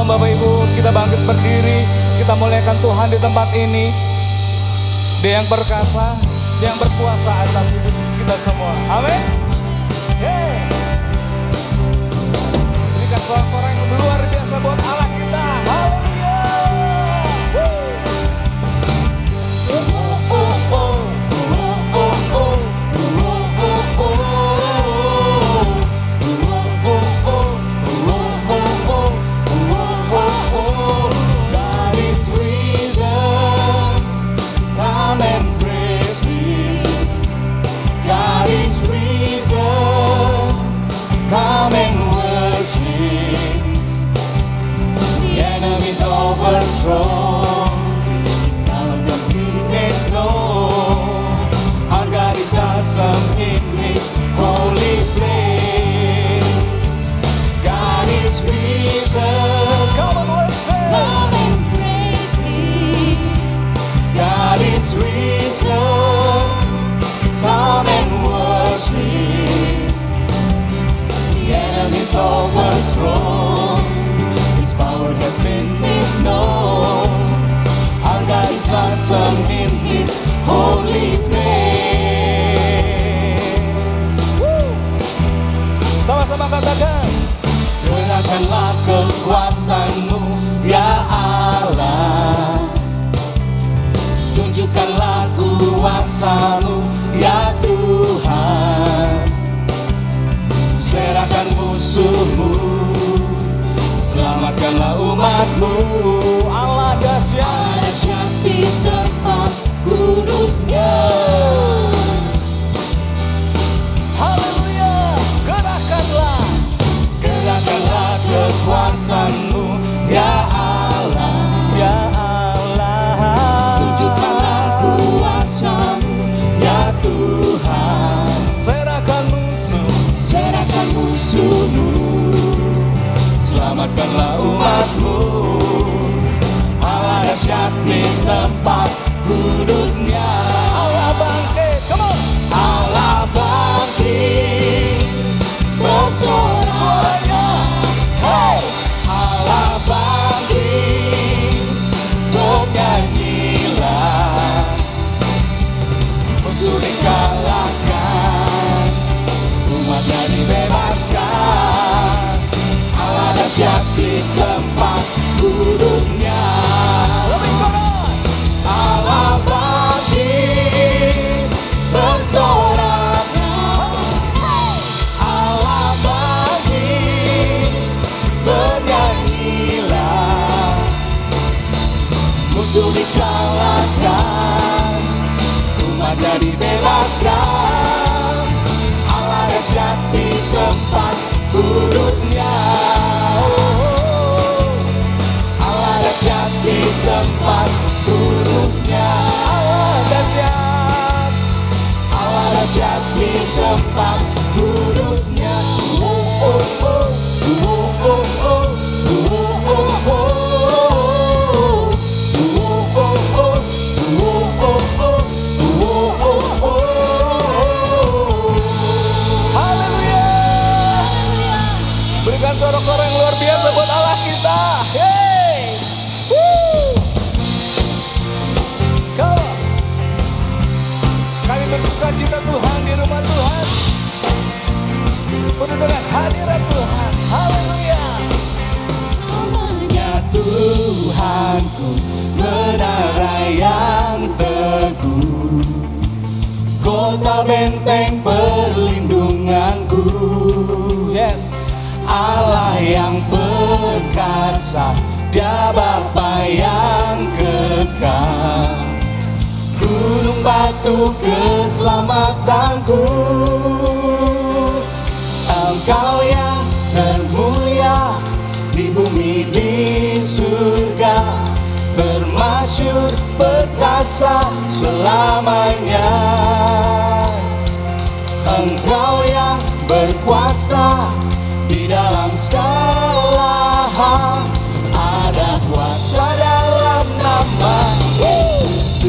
Shalom Bapak Ibu, kita bangkit berdiri, kita muliakan Tuhan di tempat ini. Dia yang perkasa, Dia yang berkuasa atas hidup kita semua. Amin. Berikan suara-suara yang luar biasa buat Allah kita. Haleluya. Come and worship. The enemy's overthrown. His powers have been made known. Our God is awesome in His holy place. God is risen. Come and worship. Come and praise Him. God is risen. Come and worship. The enemy's overthrown. His power has been made known. Our God is awesome in His holy place. Sama-sama katakan. Gerakkanlah kekuatan-Mu, ya Allah. Tunjukkanlah kuasa-Mu, ya Tuhan. Serahkan musuh-Mu, selamatkanlah umat-Mu. Allah dahsyat di tempat kudus-Nya. Haleluya. Gerakkanlah kekuatan-Mu, ya Allah. Ya Allah. Tunjukkanlah kuasa-Mu, ya Tuhan. Serahkan musuh-Mu, selamatkanlah umat-Mu. Allah dahsyat di tempat kudus-Nya. Allah bangkit. Come on. Allah bangkit bersorak-sorai. Hey! Allah bangkit bernyanyilah. Musuh dikalahkan, umatnya dibebaskan. Allah dahsyat di tempat kudus-Nya. Lebih konon. Allah bangkit bersorak. Allah bangkit bernyanyilah. Musuh dikalahkan, umatnya dibebaskan. Allah dahsyat di tempat kudus-Nya. Allah dahsyat di tempat kudus-Nya. Allah dahsyat di tempat kudus-Nya. Berikan sorak-sorai yang luar biasa buat Allah kita. Hey. Woo. Come on. Kami bersuka cita Tuhan di rumah Tuhan. Penuh dengan hadirat Tuhan. Haleluya. Namanya Tuhanku, menara yang teguh, kota benteng perlindunganku. Yes. Allah yang perkasa, Dia Bapa yang kekal, gunung batu keselamatanku. Engkau yang termulia di bumi di surga, bermasyhur perkasa selamanya. Engkau yang berkuasa di dalam segala hal, ada kuasa dalam nama Yesus.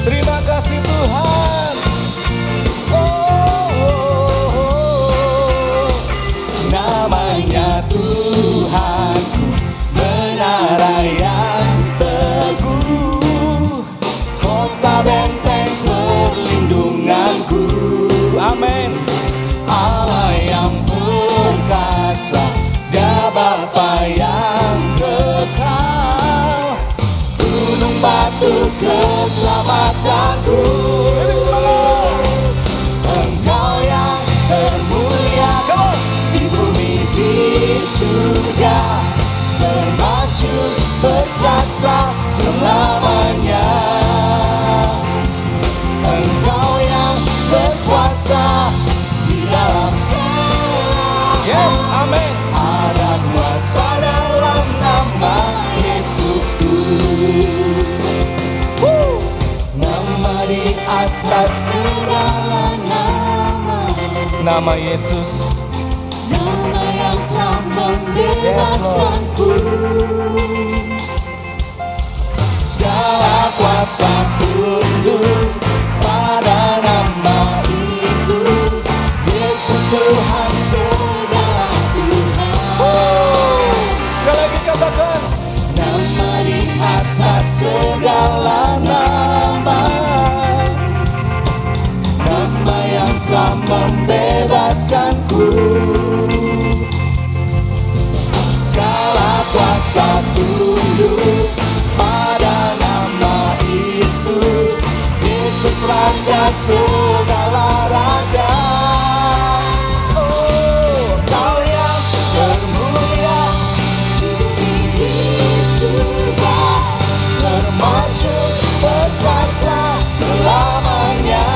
Terima kasih Tuhan. keselamatanku. Engkau yang termulia di bumi di surga, termasyhur perkasa selamanya. Engkau yang berkuasa di dalam segala. Yes, amin. Ada kuasa dalam nama Yesusku. Nama di atas segala nama. Nama Yesus. Nama yang telah membebaskanku. Segala kuasa tunduk pada nama itu. Yesus Tuhan segala Tuhan. Sekali lagi katakan. Nama di atas segala nama. Nama yang telah membebaskanku. Segala kuasa tunduk pada nama itu. Yesus Raja segala raja. Oh, Kau yang termulia di surga, termasyhur berkuasa selamanya.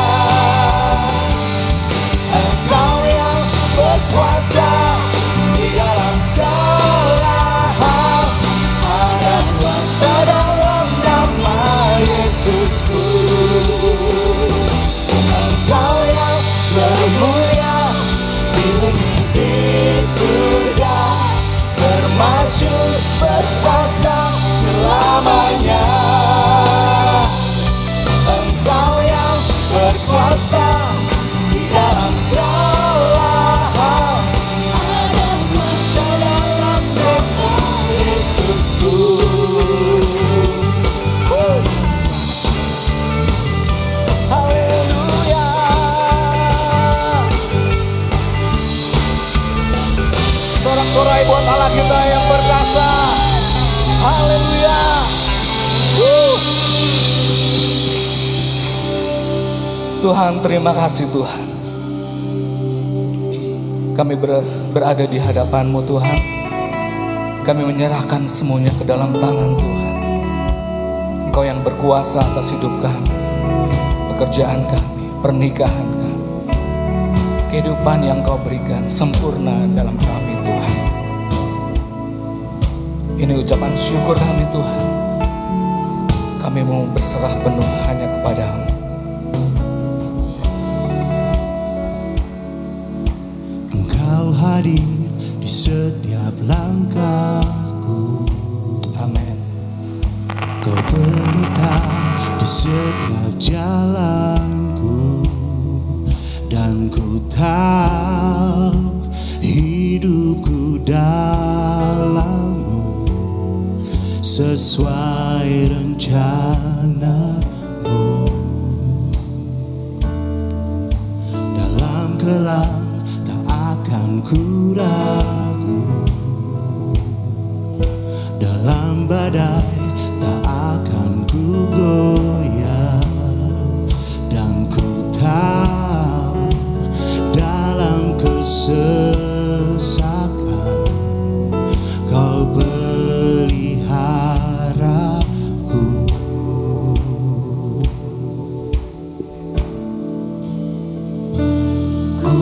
Engkau yang berkuasa di dalam segala hal. Ada kuasa dalam nama Yesusku. Engkau yang termulia di bumi di surga, termasyhur berkuasa selamanya. Engkau yang berkuasa di dalam segala hal. Ada kuasa dalam nama Yesusku. Haleluya. Sorak-sorai buat Allah kita yang perkasa. Haleluya. Tuhan, terima kasih Tuhan. Kami berada di hadapan-Mu Tuhan. Kami menyerahkan semuanya ke dalam tangan Tuhan. Engkau yang berkuasa atas hidup kami, pekerjaan kami, pernikahan kami, kehidupan yang Kau berikan sempurna dalam kami Tuhan. Ini ucapan syukur kami Tuhan. Kami mau berserah penuh hanya kepada-Mu. Engkau hadir di setiap langkahku. Amin. Kau berita di setiap jalanku. Dan ku tahu hidupku dalam-Mu sesuai rencana-Mu. Dalam kelam tak akan ku ragu, dalam badai tak akan ku goyah. Dan ku tahu dalam kesesakan Kau peliharaku. Ku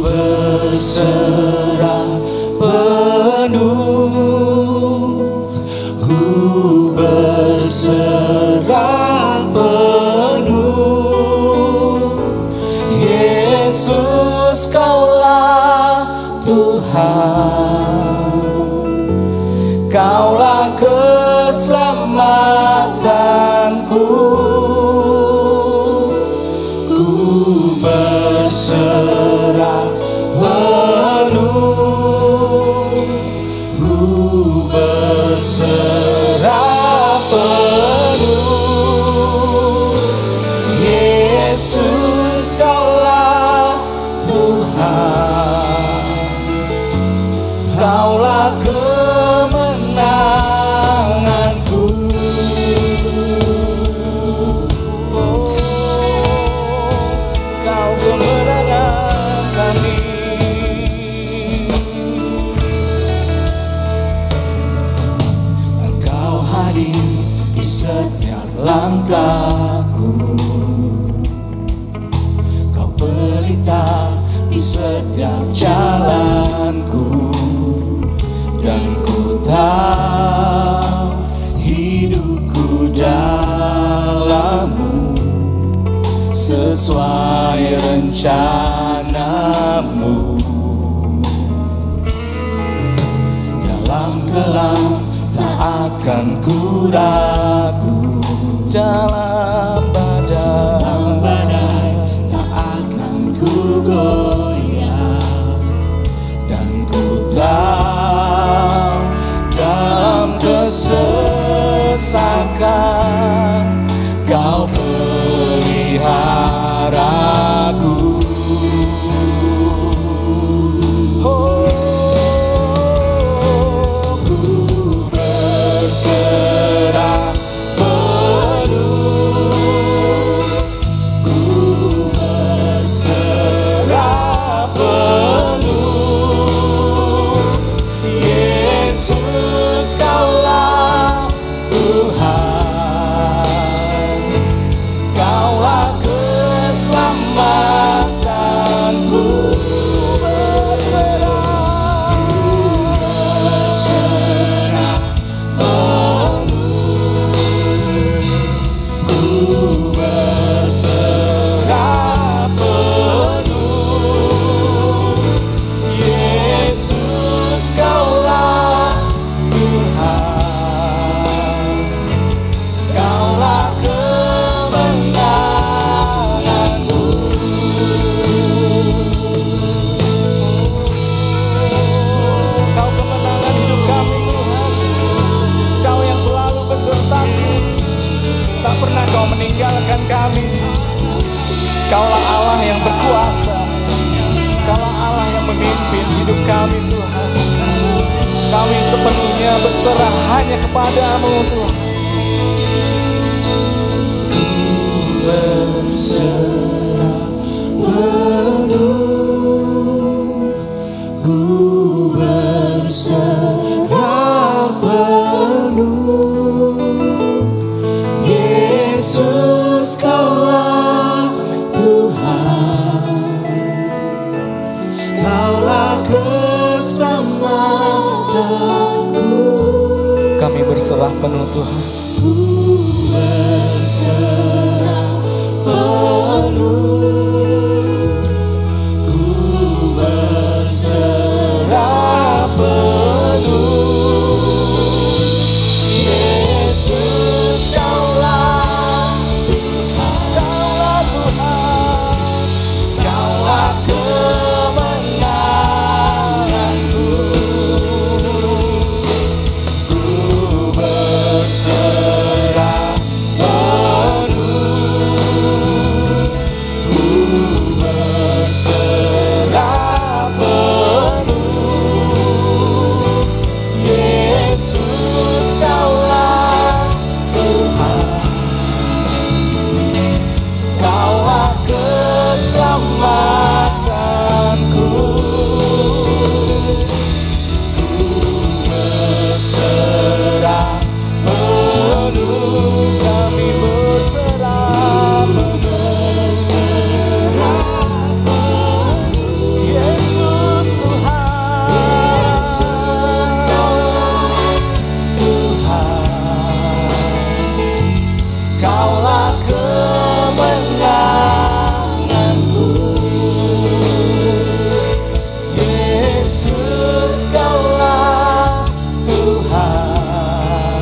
berserah penuh, ku berserah penuh. Yesus, Kaulah Tuhan, Kaulah keselamatanku. Ku berserah penuh, kemenangan kami. Engkau hadir di setiap langkahku, Kau pelita di setiap jalanku, dan ku tahu hidupku dalam-Mu sesuai rencana-Mu. Dalam kelam tak akan ku ragu, Dalam badai tak akan ku goyah, dan ku tahu dalam kesesakan Kau peliharaku. Ku berserah penuh, ku berserah penuh. Yesus, Kaulah Tuhan, Kaulah keselamatanku. Berserah penuh, Yesus, Kaulah Tuhan, Kaulah kemenanganku. Kau kemenangan hidup kami Tuhan. Kau yang selalu besertaku, tak pernah Kau meninggalkan kami. Kaulah Allah yang berkuasa, Kaulah Allah yang memimpin hidup kami Tuhan. Kami sepenuhnya berserah hanya kepadamu Tuhan. Berserah penuh, ku berserah penuh. Yesus, Kaulah Tuhan, Kaulah keselamatanku. Kami berserah penuh Tuhan. Ku berserah penuh, ku berserah penuh. Yesus, Kaulah Tuhan, Kaulah Tuhan, Kaulah kemenanganku. Ku berserah penuh, ku berserah penuh. Yesus, Kaulah Tuhan, Kaulah keselamatanku. Berserah penuh, Kami berserah penuh. Yesus Tuhan. Yesus, Kaulah Tuhan, Kaulah kemenanganku. Yesus, Kaulah Tuhan,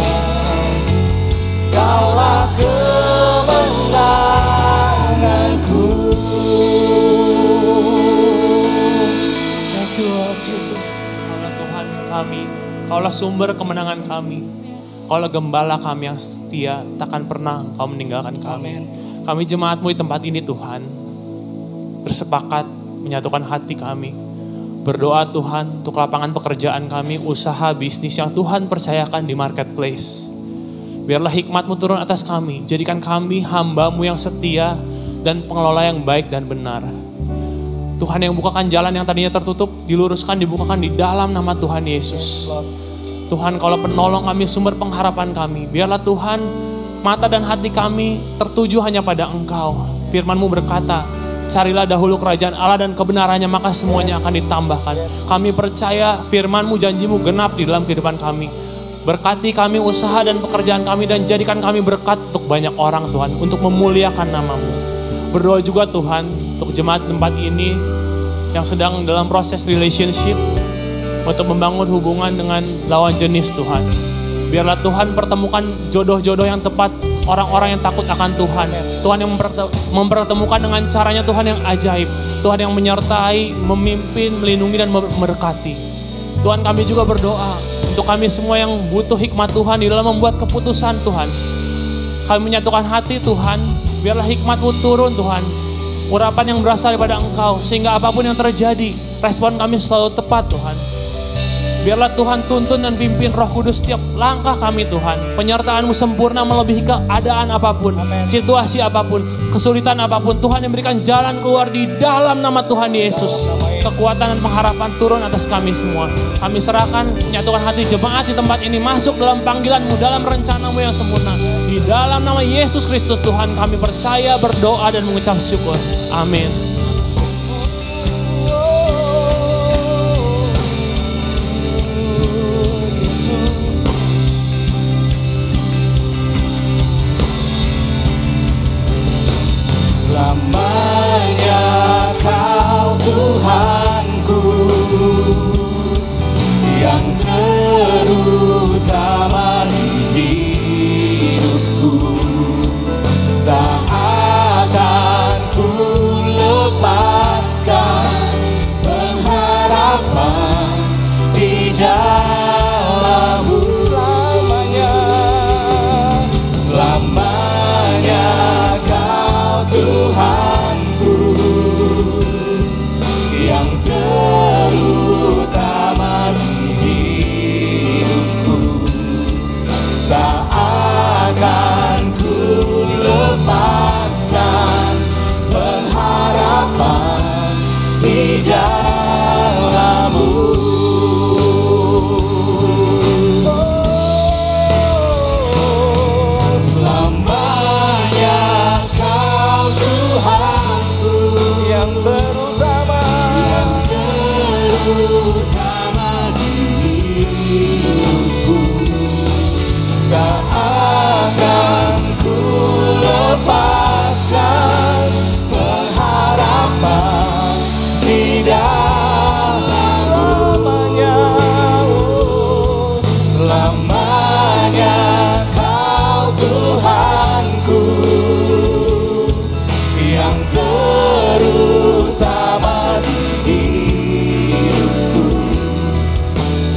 Kaulah kemenanganku. Thank you Lord Jesus. Kaulah Tuhan kami, Kaulah sumber kemenangan kami. Kaulah gembala kami yang setia, takkan pernah Kau meninggalkan kami. Amin. Kami jemaat-Mu di tempat ini Tuhan, bersepakat menyatukan hati kami. Berdoa Tuhan untuk lapangan pekerjaan kami, usaha bisnis yang Tuhan percayakan di marketplace. Biarlah hikmat-Mu turun atas kami, jadikan kami hamba-Mu yang setia dan pengelola yang baik dan benar. Tuhan yang bukakan jalan yang tadinya tertutup, diluruskan, dibukakan di dalam nama Tuhan Yesus. Tuhan, Kaulah penolong kami, sumber pengharapan kami. Biarlah Tuhan, mata dan hati kami tertuju hanya pada Engkau. Firman-Mu berkata, carilah dahulu kerajaan Allah dan kebenarannya, maka semuanya akan ditambahkan. Kami percaya firman-Mu, janji-Mu genap di dalam kehidupan kami. Berkati kami, usaha dan pekerjaan kami, dan jadikan kami berkat untuk banyak orang Tuhan, untuk memuliakan nama-Mu. Berdoa juga Tuhan, untuk jemaat tempat ini yang sedang dalam proses relationship, untuk membangun hubungan dengan lawan jenis Tuhan. Biarlah Tuhan pertemukan jodoh-jodoh yang tepat, orang-orang yang takut akan Tuhan. Tuhan yang mempertemukan dengan caranya Tuhan yang ajaib. Tuhan yang menyertai, memimpin, melindungi, dan memberkati. Tuhan, kami juga berdoa untuk kami semua yang butuh hikmat Tuhan di dalam membuat keputusan Tuhan. Kami menyatukan hati Tuhan, biarlah hikmat-Mu turun Tuhan. Urapan yang berasal daripada Engkau, sehingga apapun yang terjadi, respon kami selalu tepat Tuhan. Biarlah Tuhan tuntun dan pimpin Roh Kudus setiap langkah kami Tuhan. Penyertaan-Mu sempurna melebihi keadaan apapun, situasi apapun, kesulitan apapun. Tuhan yang berikan jalan keluar di dalam nama Tuhan Yesus. Kekuatan dan pengharapan turun atas kami semua. Kami serahkan, menyatukan hati jemaat di tempat ini masuk dalam panggilan-Mu, dalam rencana-Mu yang sempurna. Di dalam nama Yesus Kristus Tuhan kami percaya, berdoa dan mengucap syukur. Amin. Selamanya Kau Tuhanku, yang terutama di hidupku. Tak akan ku lepaskan pengharapan di dalam-Mu. Selamanya, selamanya Kau Tuhanku, yang terutama di hidupku. Tak akan ku lepaskan pengharapan di dalam-Mu. Selamanya Kau Tuhanku, yang terutama di hidupku. Tak akan ku lepaskan pengharapan di dalam selamanya. Selamanya Kau Tuhanku, yang terutama di hidupku.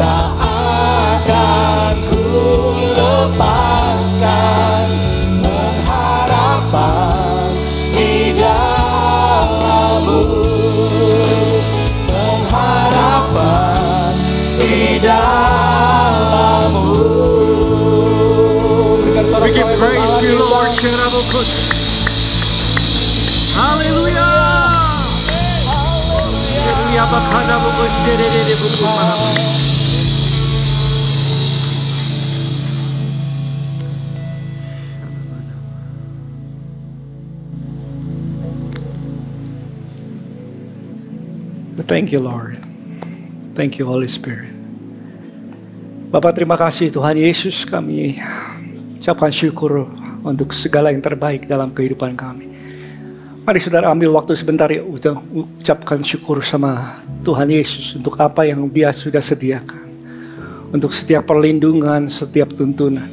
Tak akan ku lepaskan pengharapan di dalam-Mu. Pengharapan di dalam-Mu. We give praise to you, Lord. Hallelujah. Thank you, Lord. Thank you, Holy Spirit. Bapak, terima kasih Tuhan Yesus, kami ucapkan syukur untuk segala yang terbaik dalam kehidupan kami. Mari saudara ambil waktu sebentar ya, ucapkan syukur sama Tuhan Yesus untuk apa yang Dia sudah sediakan. Untuk setiap perlindungan, setiap tuntunan,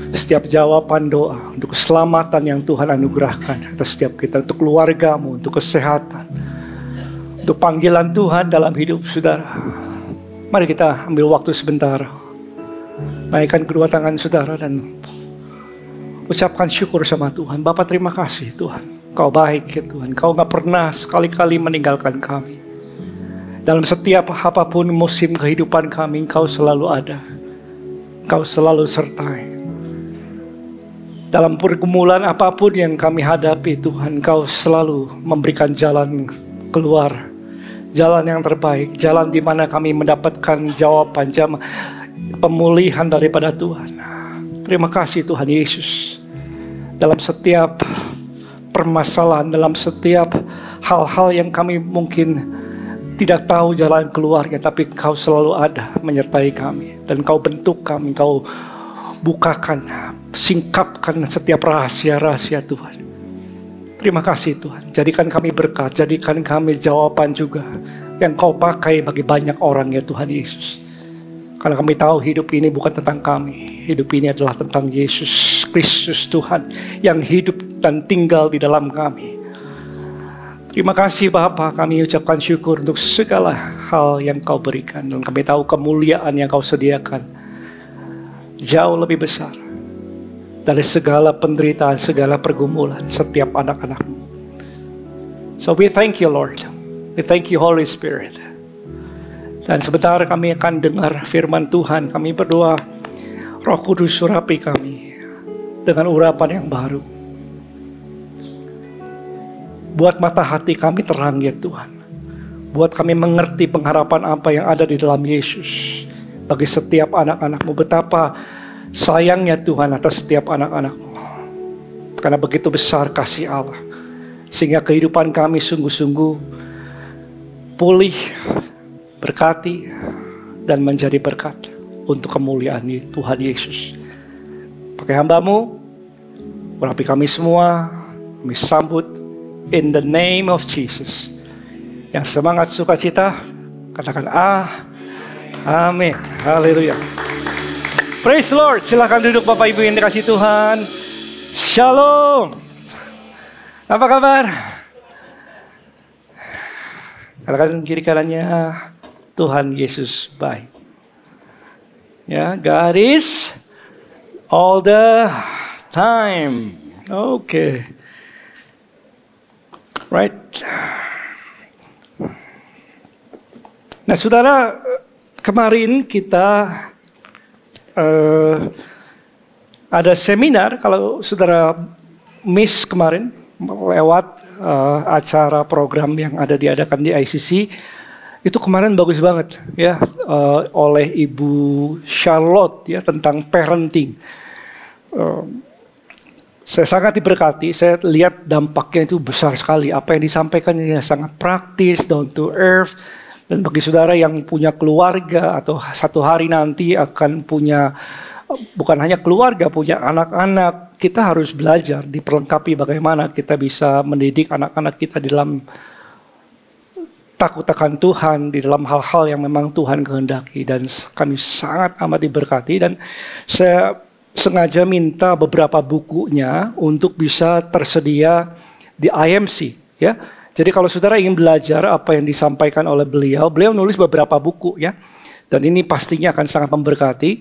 setiap jawaban doa, untuk keselamatan yang Tuhan anugerahkan atas setiap kita, untuk keluargamu, untuk kesehatan, untuk panggilan Tuhan dalam hidup saudara. Mari kita ambil waktu sebentar, naikkan kedua tangan saudara dan ucapkan syukur sama Tuhan. Bapa, terima kasih Tuhan, Kau baik ya Tuhan. Kau gak pernah sekali-kali meninggalkan kami. Dalam setiap apapun musim kehidupan kami, Kau selalu ada. Kau selalu sertai. Dalam pergumulan apapun yang kami hadapi Tuhan, Kau selalu memberikan jalan keluar, jalan yang terbaik, jalan di mana kami mendapatkan jawaban, pemulihan daripada Tuhan. Terima kasih Tuhan Yesus. Dalam setiap permasalahan, dalam setiap hal-hal yang kami mungkin tidak tahu jalan keluarnya, tapi Kau selalu ada menyertai kami. Dan Kau bentuk kami, Kau bukakan, singkapkan setiap rahasia-rahasia Tuhan. Terima kasih Tuhan. Jadikan kami berkat, jadikan kami jawaban juga yang Kau pakai bagi banyak orang ya Tuhan Yesus. Karena kami tahu hidup ini bukan tentang kami. Hidup ini adalah tentang Yesus Kristus Tuhan yang hidup dan tinggal di dalam kami. Terima kasih Bapa, kami ucapkan syukur untuk segala hal yang Kau berikan. Dan kami tahu kemuliaan yang Kau sediakan jauh lebih besar dari segala penderitaan, segala pergumulan setiap anak-anak-Mu. So we thank you Lord. We thank you Holy Spirit. Dan sebentar kami akan dengar firman Tuhan. Kami berdoa Roh Kudus surapi kami dengan urapan yang baru. Buat mata hati kami terang ya Tuhan. Buat kami mengerti pengharapan apa yang ada di dalam Yesus. Bagi setiap anak-anak-Mu, betapa sayangnya Tuhan atas setiap anak-anak-Mu. Karena begitu besar kasih Allah. Sehingga kehidupan kami sungguh-sungguh pulih, berkati, dan menjadi berkat untuk kemuliaan Tuhan Yesus. Pakai hamba-Mu, berapi kami semua, kami sambut in the name of Jesus. Yang semangat sukacita, katakan amin. Haleluya. Praise the Lord. Silakan duduk Bapak Ibu yang dikasih Tuhan. Shalom. Apa kabar? Katakan kiri kanannya, Tuhan Yesus baik. Ya, God is all the time. Okay. Right. Nah, saudara, kemarin kita ada seminar. Kalau saudara miss kemarin lewat acara program yang ada diadakan di ICC, itu kemarin bagus banget ya, oleh Ibu Charlotte ya, tentang parenting. Saya sangat diberkati, saya lihat dampaknya itu besar sekali. Apa yang disampaikannya sangat praktis, down to earth. Dan bagi saudara yang punya keluarga atau satu hari nanti akan punya, bukan hanya keluarga, punya anak-anak, kita harus belajar, diperlengkapi bagaimana kita bisa mendidik anak-anak kita di dalam takut akan Tuhan, di dalam hal-hal yang memang Tuhan kehendaki. Dan kami sangat amat diberkati, dan saya sengaja minta beberapa bukunya untuk bisa tersedia di IMC ya. Jadi kalau saudara ingin belajar apa yang disampaikan oleh beliau nulis beberapa buku ya. Dan ini pastinya akan sangat memberkati.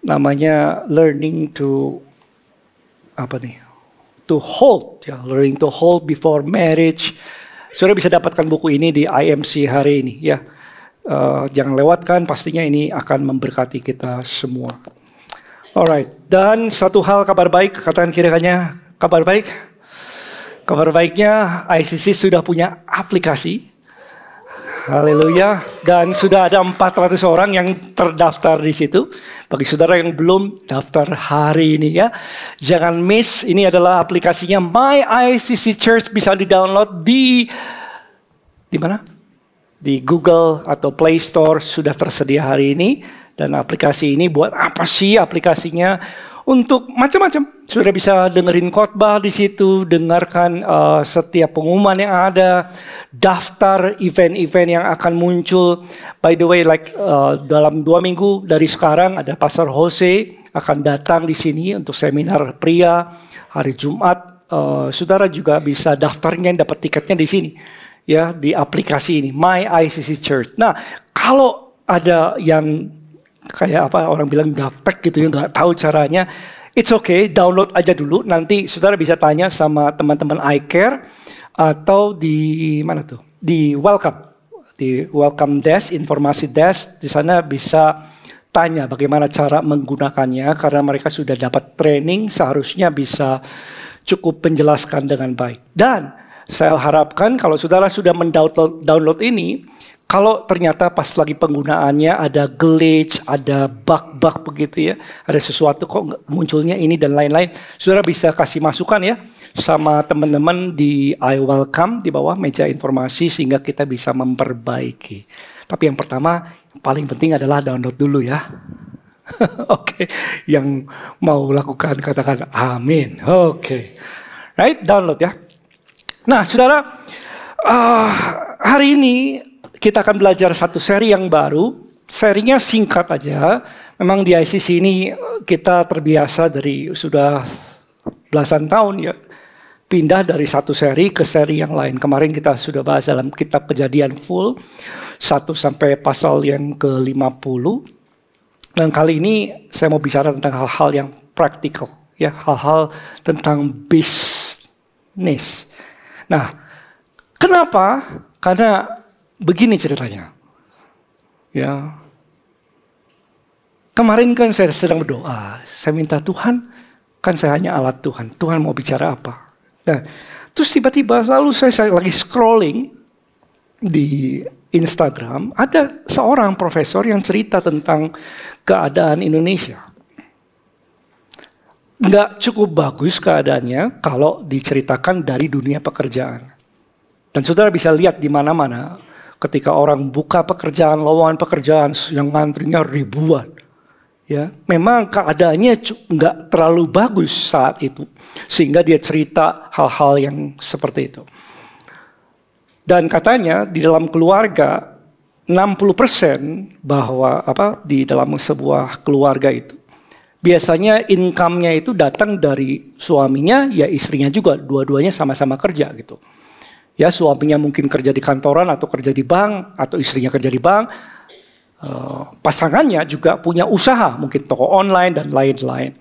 Namanya Learning to to Hold ya, Learning to Hold Before Marriage. Saudara bisa dapatkan buku ini di IMC hari ini ya. Jangan lewatkan, pastinya ini akan memberkati kita semua. Alright, dan satu hal kabar baik, katakan kiri kanannya, kabar baik. Kabar baiknya ICC sudah punya aplikasi. Haleluya. Dan sudah ada 400 orang yang terdaftar di situ. Bagi saudara yang belum daftar hari ini ya, jangan miss. Ini adalah aplikasinya My ICC Church, bisa di-download di mana? Di Google atau Play Store, sudah tersedia hari ini. Dan aplikasi ini buat apa sih aplikasinya? Untuk macam-macam. Sudah bisa dengerin khotbah di situ, dengarkan setiap pengumuman yang ada, daftar event-event yang akan muncul. By the way, dalam 2 minggu dari sekarang ada Pastor Jose akan datang di sini untuk seminar pria hari Jumat. Saudara juga bisa daftarnya, dapat tiketnya di sini ya, di aplikasi ini My ICC Church. Nah, kalau ada yang kayak orang bilang gaptek gitu ya, nggak tahu caranya, it's okay, download aja dulu. Nanti saudara bisa tanya sama teman-teman iCare atau di mana tuh, di welcome desk, informasi desk. Di sana bisa tanya bagaimana cara menggunakannya, karena mereka sudah dapat training, seharusnya bisa cukup menjelaskan dengan baik. Dan Saya harapkan kalau saudara sudah mendownload ini, kalau ternyata pas lagi penggunaannya ada glitch, ada bug-bug begitu ya, ada sesuatu kok munculnya ini dan lain-lain, saudara bisa kasih masukan ya sama teman-teman di I Welcome di bawah meja informasi sehingga kita bisa memperbaiki. Tapi yang pertama, paling penting adalah download dulu ya. Oke, yang mau lakukan katakan amin. Oke, right, download ya. Nah, saudara, hari ini kita akan belajar satu seri yang baru. Serinya singkat aja. Memang di ICC ini kita terbiasa dari sudah belasan tahun ya. Pindah dari satu seri ke seri yang lain. Kemarin kita sudah bahas dalam kitab Kejadian full. 1 sampai pasal yang ke-50. Dan kali ini saya mau bicara tentang hal-hal yang praktikal. Ya, hal-hal tentang bisnis. Nah, kenapa? Karena begini ceritanya. Ya. Kemarin kan saya sedang berdoa. Saya minta Tuhan, kan saya hanya alat Tuhan. Tuhan mau bicara apa? Nah, terus tiba-tiba lalu saya lagi scrolling di Instagram. Ada seorang profesor yang cerita tentang keadaan Indonesia. Nggak cukup bagus keadaannya kalau diceritakan dari dunia pekerjaan. Dan saudara bisa lihat di mana-mana ketika orang buka pekerjaan, lowongan pekerjaan yang ngantrinya ribuan. Ya, memang keadaannya nggak terlalu bagus saat itu. Sehingga dia cerita hal-hal yang seperti itu. Dan katanya di dalam keluarga 60% bahwa di dalam sebuah keluarga itu biasanya income-nya itu datang dari suaminya, ya istrinya juga, dua-duanya sama-sama kerja gitu. Ya, suaminya mungkin kerja di kantoran atau kerja di bank, atau istrinya kerja di bank. Pasangannya juga punya usaha, mungkin toko online dan lain-lain.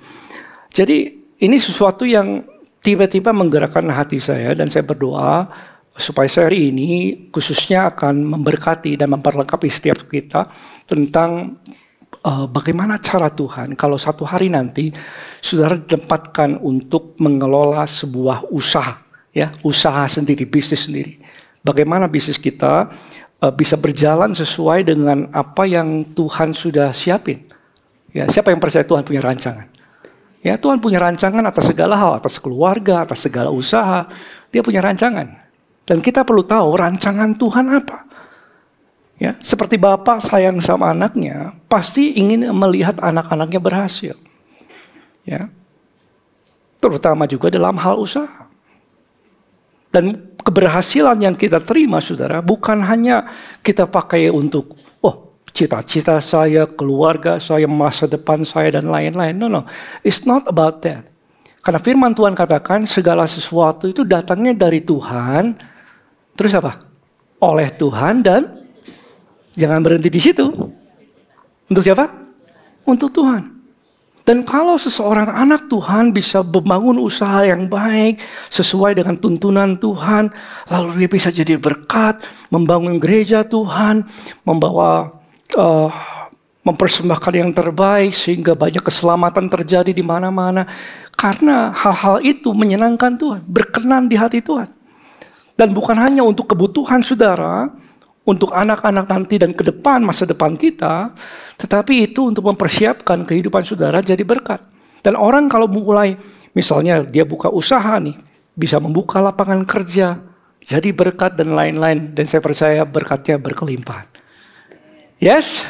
Jadi ini sesuatu yang tiba-tiba menggerakkan hati saya dan saya berdoa supaya seri ini khususnya akan memberkati dan memperlengkapi setiap kita tentang bagaimana cara Tuhan kalau satu hari nanti saudara ditempatkan untuk mengelola sebuah usaha, ya, usaha sendiri, bisnis sendiri. Bagaimana bisnis kita bisa berjalan sesuai dengan apa yang Tuhan sudah siapin. Ya, siapa yang percaya Tuhan punya rancangan? Ya, Tuhan punya rancangan atas segala hal, atas keluarga, atas segala usaha. Dia punya rancangan. Dan kita perlu tahu rancangan Tuhan apa. Ya, seperti bapak sayang sama anaknya, pasti ingin melihat anak-anaknya berhasil. Ya, terutama juga dalam hal usaha. Dan keberhasilan yang kita terima, saudara, bukan hanya kita pakai untuk, cita-cita saya, keluarga saya, masa depan saya, dan lain-lain. No, it's not about that. Karena firman Tuhan katakan segala sesuatu itu datangnya dari Tuhan, terus apa? Oleh Tuhan dan jangan berhenti di situ. Untuk siapa? Untuk Tuhan. Dan kalau seseorang anak Tuhan bisa membangun usaha yang baik sesuai dengan tuntunan Tuhan, lalu dia bisa jadi berkat, membangun gereja Tuhan, mempersembahkan yang terbaik sehingga banyak keselamatan terjadi di mana-mana. Karena hal-hal itu menyenangkan Tuhan, berkenan di hati Tuhan. Dan bukan hanya untuk kebutuhan saudara, untuk anak-anak nanti dan ke depan, masa depan kita, tetapi itu untuk mempersiapkan kehidupan saudara jadi berkat. Dan orang kalau mulai, misalnya dia buka usaha nih, bisa membuka lapangan kerja, jadi berkat dan lain-lain. Dan saya percaya berkatnya berkelimpahan. Yes?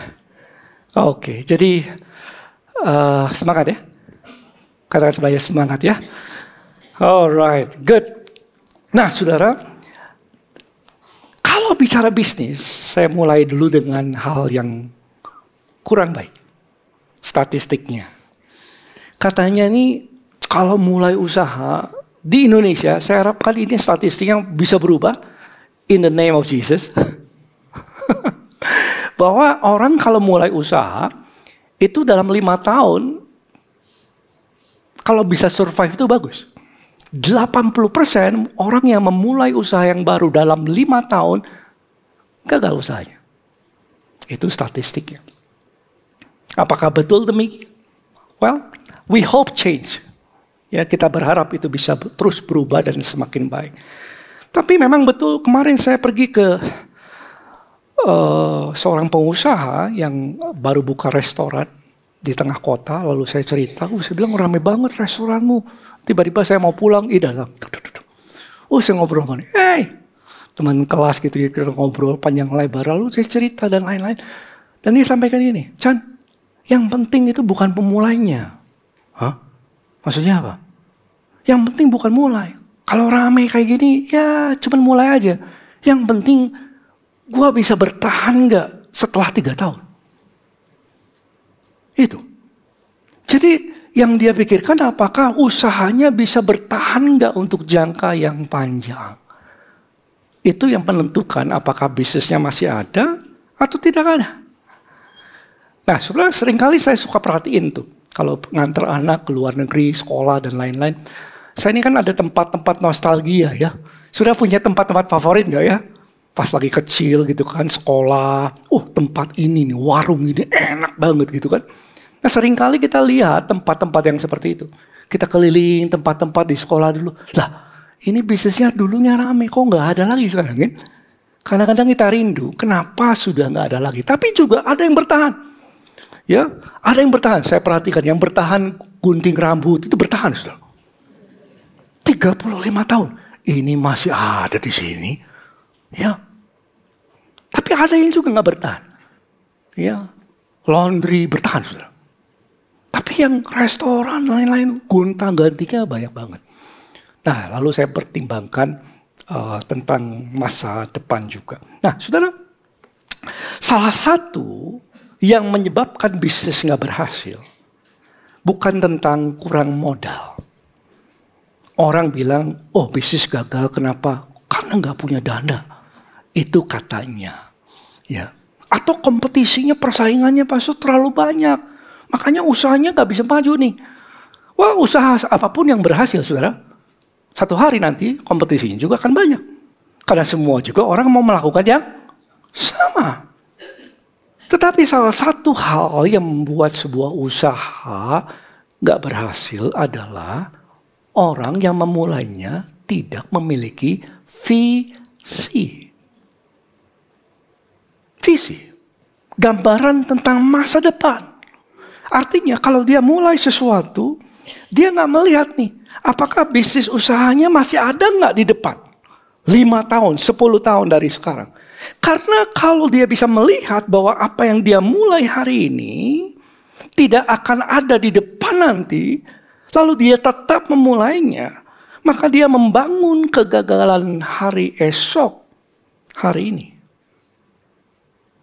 Oke, jadi semangat ya. Katakan sebelah semangat ya. Alright, good. Nah saudara, kalau bicara bisnis, saya mulai dulu dengan hal yang kurang baik. Statistiknya. Katanya nih, kalau mulai usaha di Indonesia, saya harapkan ini statistiknya bisa berubah. In the name of Jesus. Bahwa orang kalau mulai usaha, itu dalam 5 tahun, kalau bisa survive itu bagus. 80% orang yang memulai usaha yang baru dalam 5 tahun gagal usahanya. Itu statistiknya. Apakah betul demikian? Well, we hope change. Ya, kita berharap itu bisa terus berubah dan semakin baik. Tapi memang betul kemarin saya pergi ke seorang pengusaha yang baru buka restoran di tengah kota. Lalu saya cerita, saya bilang rame banget restoranmu. Tiba-tiba saya mau pulang, datang. Saya ngobrol sama dia, teman kelas gitu ya, kita ngobrol panjang lebar. Lalu saya cerita dan lain-lain. Dan dia sampaikan ini, Chan, yang penting itu bukan pemulainya. Hah? Maksudnya apa? Yang penting bukan mulai. Kalau rame kayak gini, ya cuman mulai aja. Yang penting gue bisa bertahan gak setelah 3 tahun. Itu. Jadi yang dia pikirkan apakah usahanya bisa bertahan gak untuk jangka yang panjang. Itu yang menentukan apakah bisnisnya masih ada atau tidak ada. Nah sebenarnya seringkali saya suka perhatiin tuh. Kalau nganter anak ke luar negeri, sekolah dan lain-lain. Saya ini kan ada tempat-tempat nostalgia ya. Sudah punya tempat-tempat favorit gak ya? Pas lagi kecil gitu kan, sekolah. Tempat ini nih, warung ini enak banget gitu kan. Nah seringkali kita lihat tempat-tempat yang seperti itu. Kita keliling tempat-tempat di sekolah dulu. Lah ini bisnisnya dulunya rame, kok gak ada lagi sekarang kan? Kadang-kadang kita rindu, kenapa sudah gak ada lagi. Tapi juga ada yang bertahan. Ya, ada yang bertahan. Saya perhatikan yang bertahan gunting rambut itu bertahan sudah. 35 tahun. Ini masih ada di sini. Ya. Tapi ada yang juga nggak bertahan. Ya. Laundry bertahan sudah. Tapi yang restoran lain-lain gonta-gantinya banyak banget. Nah, lalu saya pertimbangkan tentang masa depan juga. Nah, saudara, salah satu yang menyebabkan bisnis nggak berhasil bukan tentang kurang modal. Orang bilang, bisnis gagal kenapa? Karena nggak punya dana. Itu katanya. Ya. Atau kompetisinya, persaingannya pastor terlalu banyak. Makanya usahanya nggak bisa maju nih. Wah, usaha apapun yang berhasil, saudara. Satu hari nanti kompetisinya juga akan banyak. Karena semua juga orang mau melakukan yang sama. Tetapi salah satu hal yang membuat sebuah usaha nggak berhasil adalah orang yang memulainya tidak memiliki visi. Visi. Gambaran tentang masa depan. Artinya kalau dia mulai sesuatu, dia nggak melihat nih, apakah bisnis usahanya masih ada nggak di depan. 5 tahun, 10 tahun dari sekarang. Karena kalau dia bisa melihat bahwa apa yang dia mulai hari ini tidak akan ada di depan nanti, lalu dia tetap memulainya, maka dia membangun kegagalan hari esok, hari ini.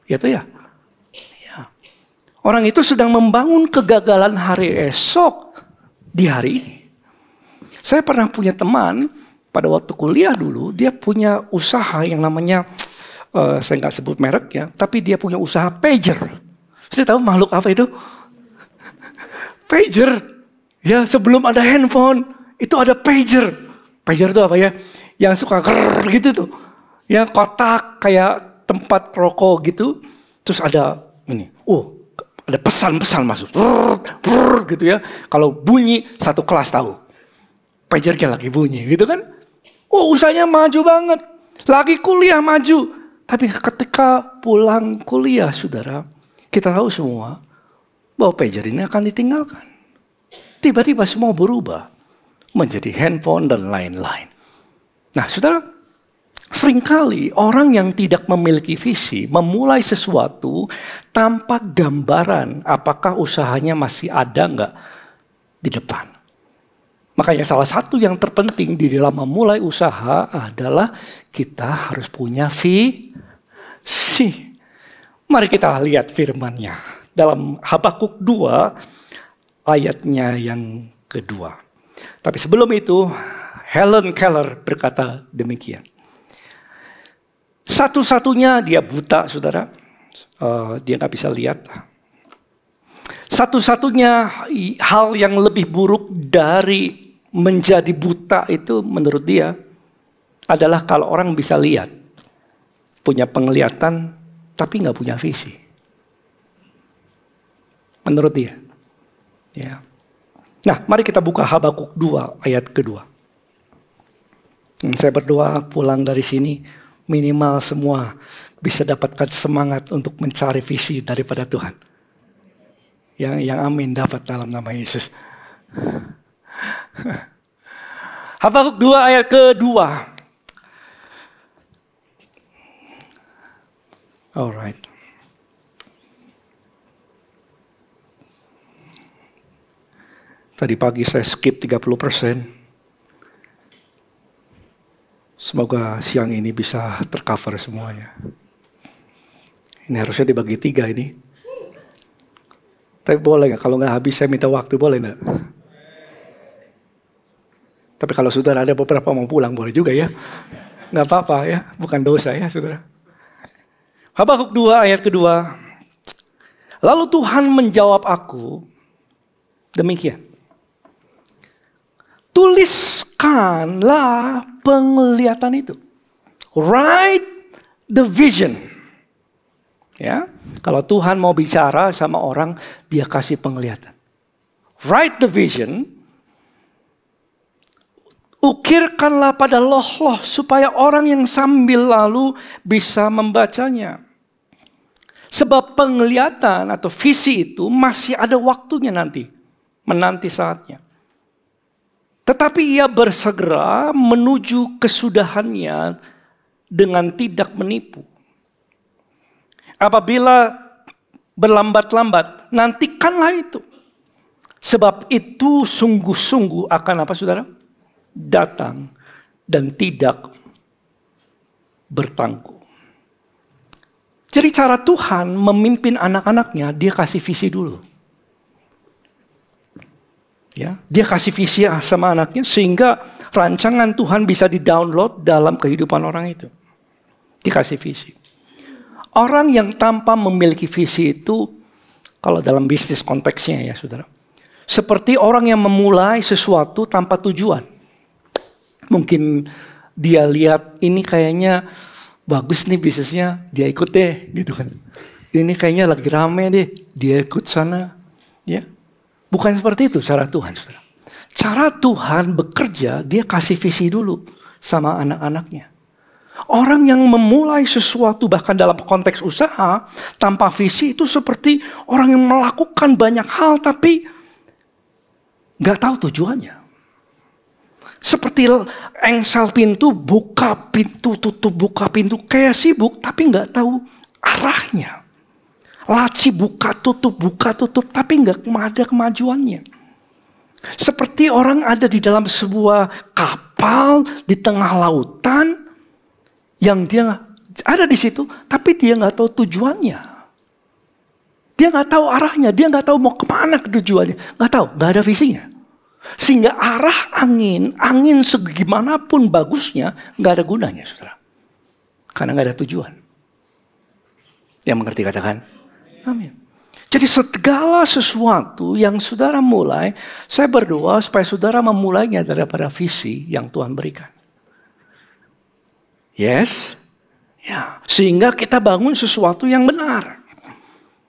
Itu ya. Ya. Orang itu sedang membangun kegagalan hari esok di hari ini. Saya pernah punya teman pada waktu kuliah dulu, dia punya usaha yang namanya saya nggak sebut merek ya, tapi dia punya usaha pager. Sudah tahu makhluk apa itu? Pager. Ya, sebelum ada handphone, itu ada pager. Pager itu apa ya? Yang suka grrr gitu tuh. Ya, kotak kayak tempat rokok gitu. Terus ada ini. Ada pesan-pesan masuk. Brrr, gitu ya. Kalau bunyi, satu kelas tahu. Pagernya lagi bunyi gitu kan. Usahanya maju banget. Lagi kuliah maju. Tapi ketika pulang kuliah, saudara, kita tahu semua bahwa pager ini akan ditinggalkan. Tiba-tiba semua berubah menjadi handphone dan lain-lain. Nah, saudara, seringkali orang yang tidak memiliki visi memulai sesuatu tanpa gambaran apakah usahanya masih ada nggak di depan. Makanya salah satu yang terpenting di dalam memulai usaha adalah kita harus punya visi. Mari kita lihat firman-Nya dalam Habakuk 2 ayatnya yang kedua. Tapi sebelum itu Helen Keller berkata demikian. Satu-satunya dia buta, saudara. Dia nggak bisa lihat. Satu-satunya hal yang lebih buruk dari menjadi buta itu menurut dia adalah kalau orang bisa lihat, punya penglihatan tapi nggak punya visi. Menurut dia. Ya. Nah, mari kita buka Habakuk 2 ayat kedua. Saya berdoa pulang dari sini minimal semua bisa dapatkan semangat untuk mencari visi daripada Tuhan. Yang amin dapat dalam nama Yesus. Habakuk 2 ayat kedua. Alright. Tadi pagi saya skip 30%. Semoga siang ini bisa tercover semuanya. Ini harusnya dibagi 3 ini. Tapi boleh nggak? Kalau nggak habis saya minta waktu, boleh nggak? Tapi kalau saudara ada beberapa mau pulang, boleh juga ya. Nggak apa-apa ya, bukan dosa ya saudara. Habakuk 2 ayat kedua. Lalu Tuhan menjawab aku demikian. Tuliskanlah penglihatan itu. Write the vision. Ya, kalau Tuhan mau bicara sama orang, dia kasih penglihatan. Write the vision. Ukirkanlah pada loh-loh supaya orang yang sambil lalu bisa membacanya. Sebab penglihatan atau visi itu masih ada waktunya nanti. Menanti saatnya. Tetapi ia bersegera menuju kesudahannya dengan tidak menipu. Apabila berlambat-lambat, nantikanlah itu. Sebab itu sungguh-sungguh akan apa saudara? Datang dan tidak bertangguh. Jadi cara Tuhan memimpin anak-anaknya, dia kasih visi dulu. Ya, dia kasih visi sama anaknya sehingga rancangan Tuhan bisa di-download dalam kehidupan orang itu. Dikasih visi. Orang yang tanpa memiliki visi itu, kalau dalam bisnis konteksnya ya saudara, seperti orang yang memulai sesuatu tanpa tujuan. Mungkin dia lihat ini kayaknya bagus nih bisnisnya, dia ikut deh gitu kan. Ini kayaknya lagi rame deh, dia ikut sana. Ya. Bukan seperti itu cara Tuhan, saudara. Cara Tuhan bekerja, dia kasih visi dulu sama anak-anaknya. Orang yang memulai sesuatu bahkan dalam konteks usaha tanpa visi itu seperti orang yang melakukan banyak hal tapi gak tahu tujuannya. Seperti engsel pintu, buka pintu, tutup, buka pintu. Kayak sibuk tapi gak tahu arahnya. Laci buka tutup, tapi nggak ada kemajuannya. Seperti orang ada di dalam sebuah kapal di tengah lautan, yang dia ada di situ, tapi dia nggak tahu tujuannya. Dia nggak tahu arahnya, dia nggak tahu mau kemana tujuannya, nggak tahu, nggak ada visinya. Sehingga arah angin segimanapun bagusnya, nggak ada gunanya, saudara. Karena nggak ada tujuan. Yang mengerti katakan? Amin. Jadi segala sesuatu yang saudara mulai, saya berdoa supaya saudara memulainya daripada visi yang Tuhan berikan. Yes? Ya, sehingga kita bangun sesuatu yang benar.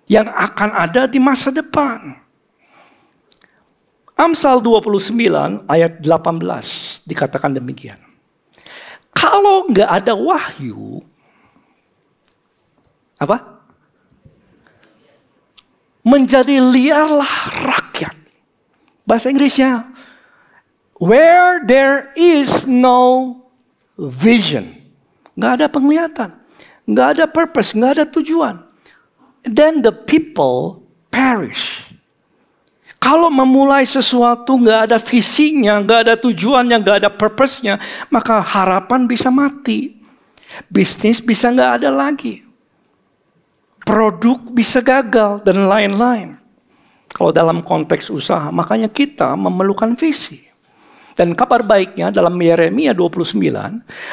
Yang akan ada di masa depan. Amsal 29 ayat 18 dikatakan demikian. Kalau nggak ada wahyu, apa? Menjadi liarlah rakyat. Bahasa Inggrisnya, where there is no vision. Nggak ada penglihatan. Nggak ada purpose, nggak ada tujuan. Then the people perish. Kalau memulai sesuatu nggak ada visinya, nggak ada tujuannya, nggak ada purpose-nya, maka harapan bisa mati. Bisnis bisa nggak ada lagi. Produk bisa gagal dan lain-lain. Kalau dalam konteks usaha, makanya kita memerlukan visi. Dan kabar baiknya dalam Yeremia 29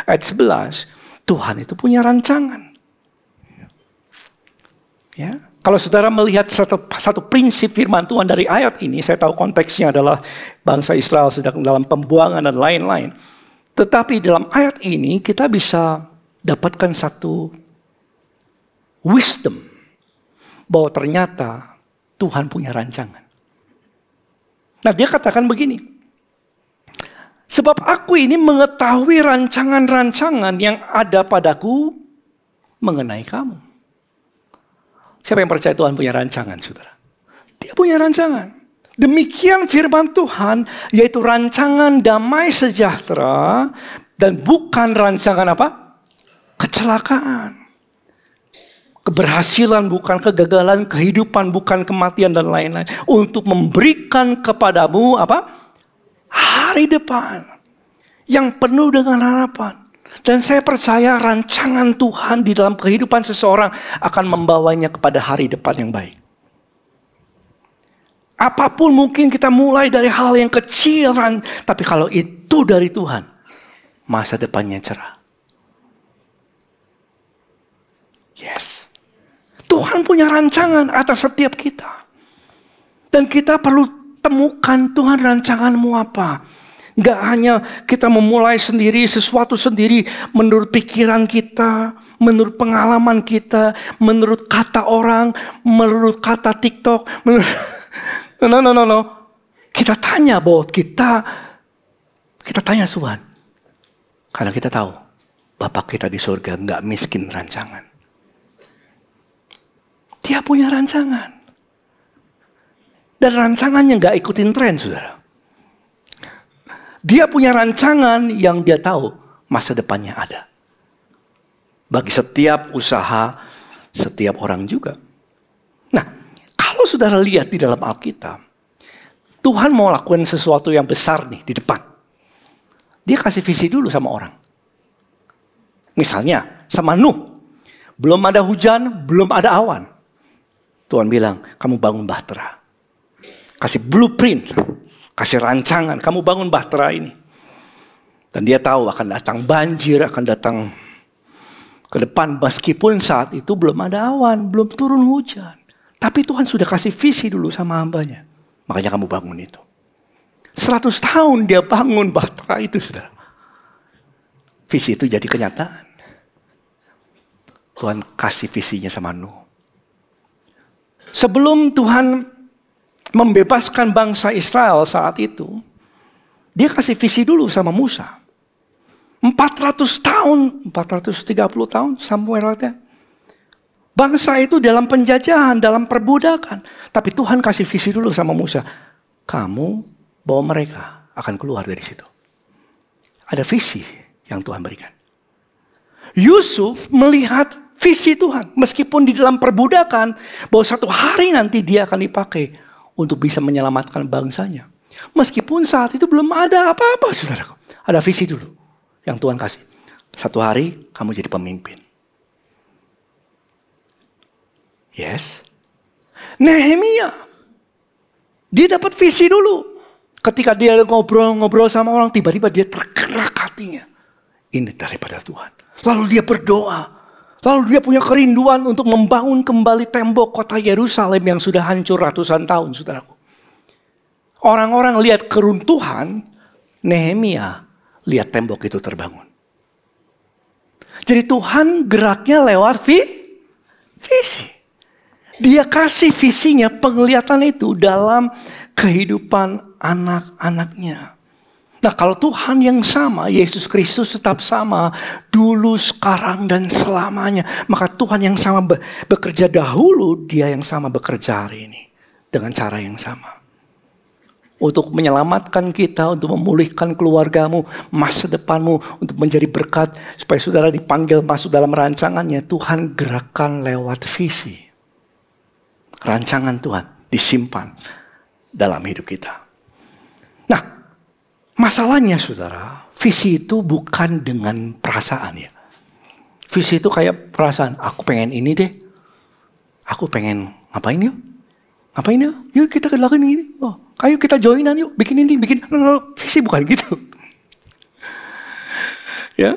ayat 11, Tuhan itu punya rancangan. Ya, kalau saudara melihat satu prinsip firman Tuhan dari ayat ini, saya tahu konteksnya adalah bangsa Israel sedang dalam pembuangan dan lain-lain. Tetapi dalam ayat ini kita bisa dapatkan satu wisdom bahwa ternyata Tuhan punya rancangan. Nah, dia katakan begini. Sebab aku ini mengetahui rancangan-rancangan yang ada padaku mengenai kamu. Siapa yang percaya Tuhan punya rancangan, saudara? Dia punya rancangan. Demikian firman Tuhan, yaitu rancangan damai sejahtera dan bukan rancangan apa? Kecelakaan. Keberhasilan bukan kegagalan, kehidupan bukan kematian dan lain-lain. Untuk memberikan kepadamu apa? Hari depan yang penuh dengan harapan. Dan saya percaya rancangan Tuhan di dalam kehidupan seseorang akan membawanya kepada hari depan yang baik. Apapun mungkin kita mulai dari hal yang kecil, tapi kalau itu dari Tuhan, masa depannya cerah. Yes. Tuhan punya rancangan atas setiap kita. Dan kita perlu temukan Tuhan rancanganmu apa. Gak hanya kita memulai sendiri, sesuatu sendiri menurut pikiran kita, menurut pengalaman kita, menurut kata orang, menurut kata TikTok. No. Kita tanya bahwa kita tanya Tuhan. Karena kita tahu Bapa kita di surga gak miskin rancangan. Dia punya rancangan. Dan rancangannya gak ikutin tren, saudara. Dia punya rancangan yang dia tahu masa depannya ada. Bagi setiap usaha, setiap orang juga. Nah, kalau saudara lihat di dalam Alkitab, Tuhan mau lakukan sesuatu yang besar nih di depan. Dia kasih visi dulu sama orang. Misalnya, sama Nuh. Belum ada hujan, belum ada awan. Tuhan bilang, kamu bangun bahtera. Kasih blueprint, kasih rancangan, kamu bangun bahtera ini. Dan dia tahu akan datang banjir, akan datang ke depan. Meskipun saat itu belum ada awan, belum turun hujan. Tapi Tuhan sudah kasih visi dulu sama hambanya. Makanya kamu bangun itu. 100 tahun dia bangun bahtera itu, saudara. Visi itu jadi kenyataan. Tuhan kasih visinya sama Nuh. Sebelum Tuhan membebaskan bangsa Israel saat itu, dia kasih visi dulu sama Musa. 400 tahun, 430 tahun, somewhere like that. Bangsa itu dalam penjajahan, dalam perbudakan. Tapi Tuhan kasih visi dulu sama Musa. Kamu bawa mereka akan keluar dari situ. Ada visi yang Tuhan berikan. Yusuf melihat visi Tuhan. Meskipun di dalam perbudakan, bahwa satu hari nanti dia akan dipakai untuk bisa menyelamatkan bangsanya. Meskipun saat itu belum ada apa-apa, saudara. Ada visi dulu yang Tuhan kasih. Satu hari kamu jadi pemimpin. Yes. Nehemia. Dia dapat visi dulu. Ketika dia ngobrol-ngobrol sama orang, tiba-tiba dia tergerak hatinya. Ini daripada Tuhan. Lalu dia berdoa. Lalu dia punya kerinduan untuk membangun kembali tembok kota Yerusalem yang sudah hancur ratusan tahun, saudaraku. Orang-orang lihat keruntuhan, Nehemia lihat tembok itu terbangun. Jadi Tuhan geraknya lewat visi. Dia kasih visinya, penglihatan itu dalam kehidupan anak-anaknya. Nah, kalau Tuhan yang sama, Yesus Kristus tetap sama, dulu, sekarang, dan selamanya. Maka Tuhan yang sama bekerja dahulu, dia yang sama bekerja hari ini. Dengan cara yang sama. Untuk menyelamatkan kita, untuk memulihkan keluargamu, masa depanmu, untuk menjadi berkat. Supaya saudara dipanggil masuk dalam rancangannya. Tuhan gerakkan lewat visi. Rancangan Tuhan disimpan dalam hidup kita. Nah, masalahnya saudara, visi itu bukan dengan perasaan ya. Visi itu kayak perasaan, aku pengen ini deh. Aku pengen ngapain yuk? Ngapain yuk? Yuk kita lakuin ini. Oh, ayo kita joinan yuk, bikin ini, bikin. No. Visi bukan gitu. Ya.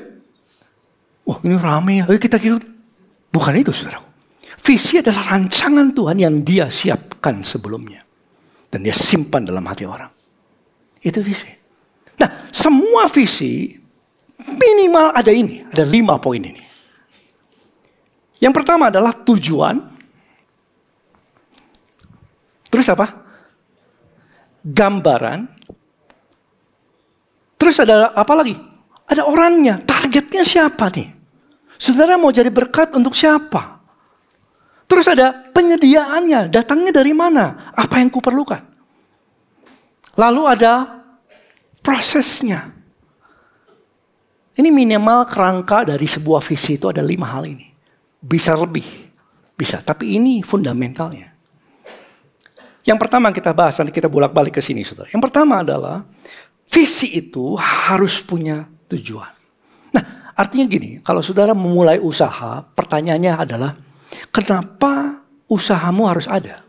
Wah, ini rame, ayo kita gitu. Bukan itu saudara. Visi adalah rancangan Tuhan yang dia siapkan sebelumnya. Dan dia simpan dalam hati orang. Itu visi. Nah, semua visi minimal ada ini. Ada 5 poin ini. Yang pertama adalah tujuan. Terus apa? Gambaran. Terus Terus ada apa lagi? Ada orangnya, targetnya siapa nih? Saudara mau jadi berkat untuk siapa? Terus ada penyediaannya, datangnya dari mana? Apa yang kuperlukan? Lalu ada prosesnya. Ini minimal kerangka dari sebuah visi itu ada 5 hal ini. Bisa lebih, bisa. Tapi ini fundamentalnya. Yang pertama kita bahas, nanti kita bolak-balik ke sini, saudara. Yang pertama adalah visi itu harus punya tujuan. Nah, artinya gini, kalau saudara memulai usaha, pertanyaannya adalah, kenapa usahamu harus ada?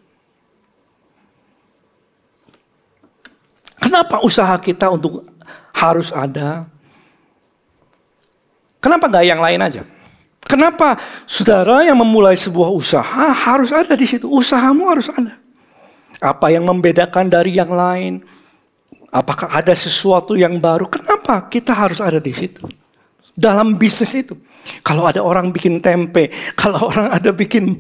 Kenapa usaha kita untuk harus ada? Kenapa nggak yang lain aja? Kenapa saudara yang memulai sebuah usaha harus ada di situ? Usahamu harus ada. Apa yang membedakan dari yang lain? Apakah ada sesuatu yang baru? Kenapa kita harus ada di situ? Dalam bisnis itu. Kalau ada orang bikin tempe, kalau orang ada bikin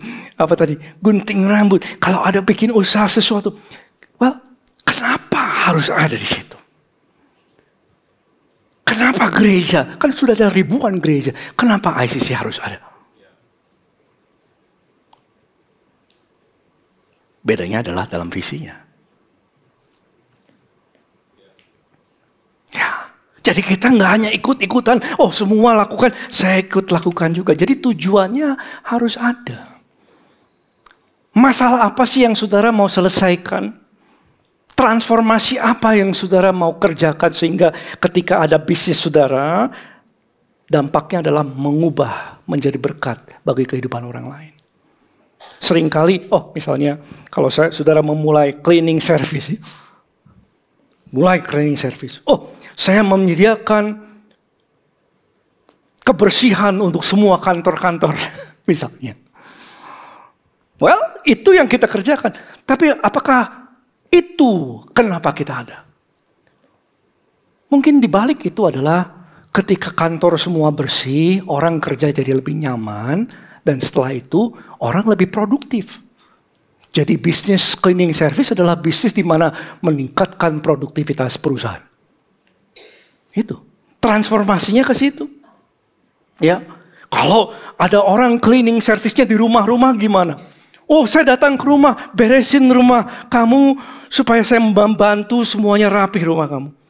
gunting rambut, kalau ada bikin usaha sesuatu. Well, kenapa harus ada di situ? Kenapa gereja? Kan sudah ada ribuan gereja. Kenapa ICC harus ada? Bedanya adalah dalam visinya. Ya, jadi kita nggak hanya ikut-ikutan. Oh, semua lakukan, saya ikut lakukan juga. Jadi tujuannya harus ada. Masalah apa sih yang saudara mau selesaikan? Transformasi apa yang saudara mau kerjakan sehingga ketika ada bisnis saudara, dampaknya adalah mengubah menjadi berkat bagi kehidupan orang lain. Seringkali, misalnya kalau saudara memulai cleaning service, saya menyediakan kebersihan untuk semua kantor-kantor, misalnya. Well, itu yang kita kerjakan. Tapi apakah itu kenapa kita ada? Mungkin dibalik itu adalah ketika kantor semua bersih, orang kerja jadi lebih nyaman. Dan setelah itu orang lebih produktif. Jadi bisnis cleaning service adalah bisnis di mana meningkatkan produktivitas perusahaan. Itu transformasinya ke situ. Ya, kalau ada orang cleaning service-nya di rumah-rumah gimana? Oh, saya datang ke rumah, beresin rumah kamu supaya saya membantu semuanya rapi rumah kamu.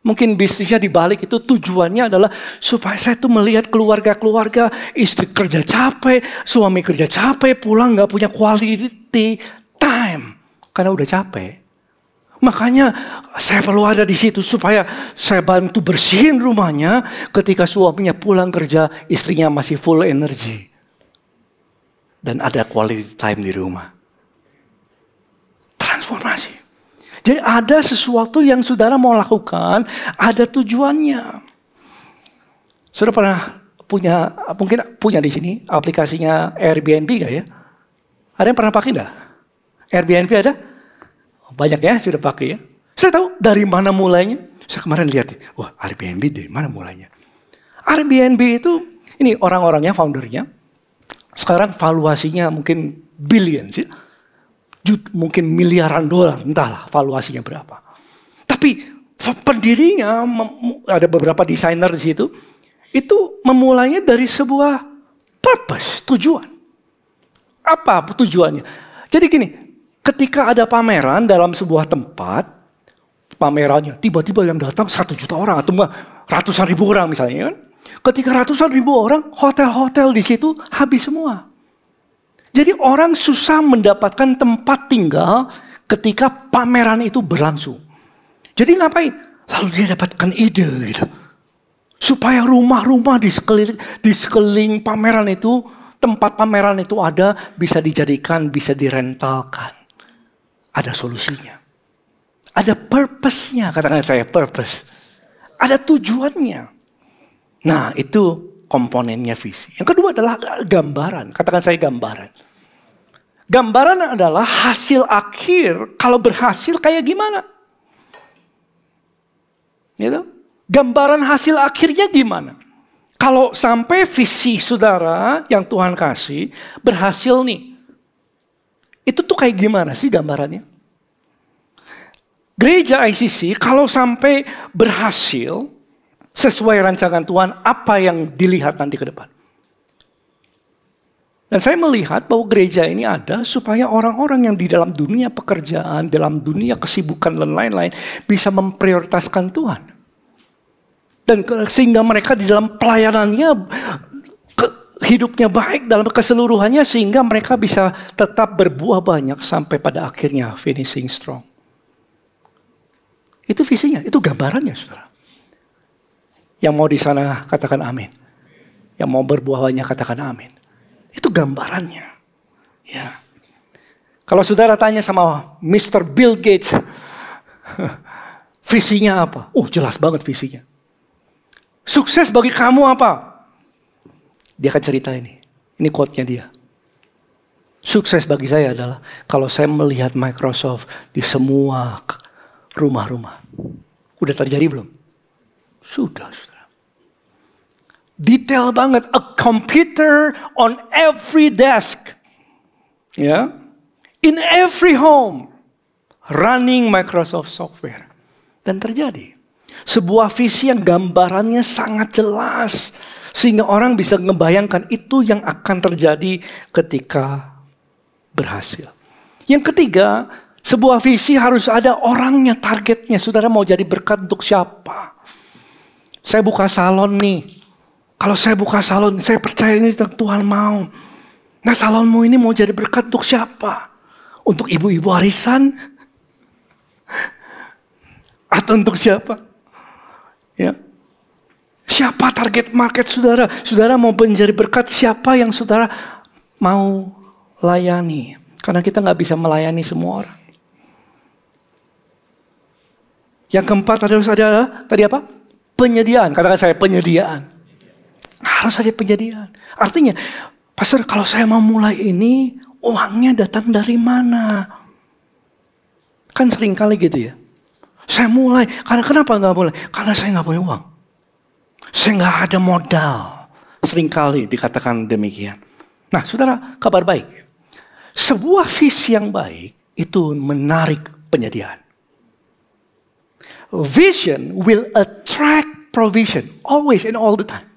Mungkin bisnisnya dibalik itu tujuannya adalah supaya saya tuh melihat keluarga-keluarga, istri kerja capek, suami kerja capek, pulang gak punya quality time. Karena udah capek. Makanya saya perlu ada di situ supaya saya bantu bersihin rumahnya ketika suaminya pulang kerja, istrinya masih full energy. Dan ada quality time di rumah. Transformasi. Jadi ada sesuatu yang saudara mau lakukan, ada tujuannya. Saudara pernah mungkin punya di sini aplikasinya Airbnb gak ya? Ada yang pernah pakai enggak? Airbnb ada? Banyak ya sudah pakai ya. Sudah tahu dari mana mulainya? Saya kemarin lihat, wah Airbnb dari mana mulainya? Airbnb itu, ini orang-orangnya, foundernya. Sekarang valuasinya mungkin billions ya. Mungkin miliaran dolar, entahlah valuasinya berapa. Tapi pendirinya, ada beberapa desainer di situ, itu memulainya dari sebuah purpose, tujuan. Apa tujuannya? Jadi gini, ketika ada pameran dalam sebuah tempat, pamerannya tiba-tiba yang datang 1 juta orang atau ratusan ribu orang misalnya kan. Ketika ratusan ribu orang, hotel-hotel di situ habis semua. Jadi orang susah mendapatkan tempat tinggal ketika pameran itu berlangsung. Jadi ngapain? Lalu dia dapatkan ide gitu. Supaya rumah-rumah di sekeliling pameran itu, tempat pameran itu ada, bisa dijadikan, bisa direntalkan. Ada solusinya. Ada purpose-nya, katakan saya purpose. Ada tujuannya. Nah itu komponennya visi. Yang kedua adalah gambaran. Katakan saya gambaran. Gambaran adalah hasil akhir. Kalau berhasil kayak gimana? Gitu? Gambaran hasil akhirnya gimana? Kalau sampai visi saudara yang Tuhan kasih berhasil nih. Itu tuh kayak gimana sih gambarannya? Gereja ICC kalau sampai berhasil, sesuai rancangan Tuhan apa yang dilihat nanti ke depan. Dan saya melihat bahwa gereja ini ada supaya orang-orang yang di dalam dunia pekerjaan, dalam dunia kesibukan dan lain-lain bisa memprioritaskan Tuhan. Dan sehingga mereka di dalam pelayanannya, hidupnya baik dalam keseluruhannya, sehingga mereka bisa tetap berbuah banyak sampai pada akhirnya finishing strong. Itu visinya, itu gambarannya, saudara. Yang mau di sana katakan amin. Yang mau berbuah banyak katakan amin. Itu gambarannya. Ya. Kalau saudara tanya sama Mr. Bill Gates, visinya apa? Jelas banget visinya. Sukses bagi kamu apa? Dia akan cerita ini. Ini quote-nya dia. Sukses bagi saya adalah kalau saya melihat Microsoft di semua rumah-rumah. Udah terjadi belum? Sudah, saudara. Detail banget, a computer on every desk, ya, in every home, running Microsoft software, dan terjadi sebuah visi yang gambarannya sangat jelas, sehingga orang bisa membayangkan itu yang akan terjadi ketika berhasil. Yang ketiga, sebuah visi harus ada orangnya, targetnya. Saudara mau jadi berkat untuk siapa? Saya buka salon nih. Kalau saya buka salon, saya percaya ini Tuhan mau. Nah, salonmu ini mau jadi berkat untuk siapa? Untuk ibu-ibu arisan? Atau untuk siapa? Ya. Siapa target market saudara? Saudara mau menjadi berkat siapa yang saudara mau layani? Karena kita nggak bisa melayani semua orang. Yang keempat adalah tadi apa? Penyediaan. Katakan saya penyediaan. Harus saja penyediaan. Artinya, pastor, kalau saya mau mulai ini, uangnya datang dari mana? Kan sering kali gitu ya. Saya mulai, karena kenapa nggak mulai? Karena saya nggak punya uang. Saya nggak ada modal. Sering kali dikatakan demikian. Nah, saudara, kabar baik. Sebuah visi yang baik itu menarik penyediaan. Vision will attract provision, always and all the time.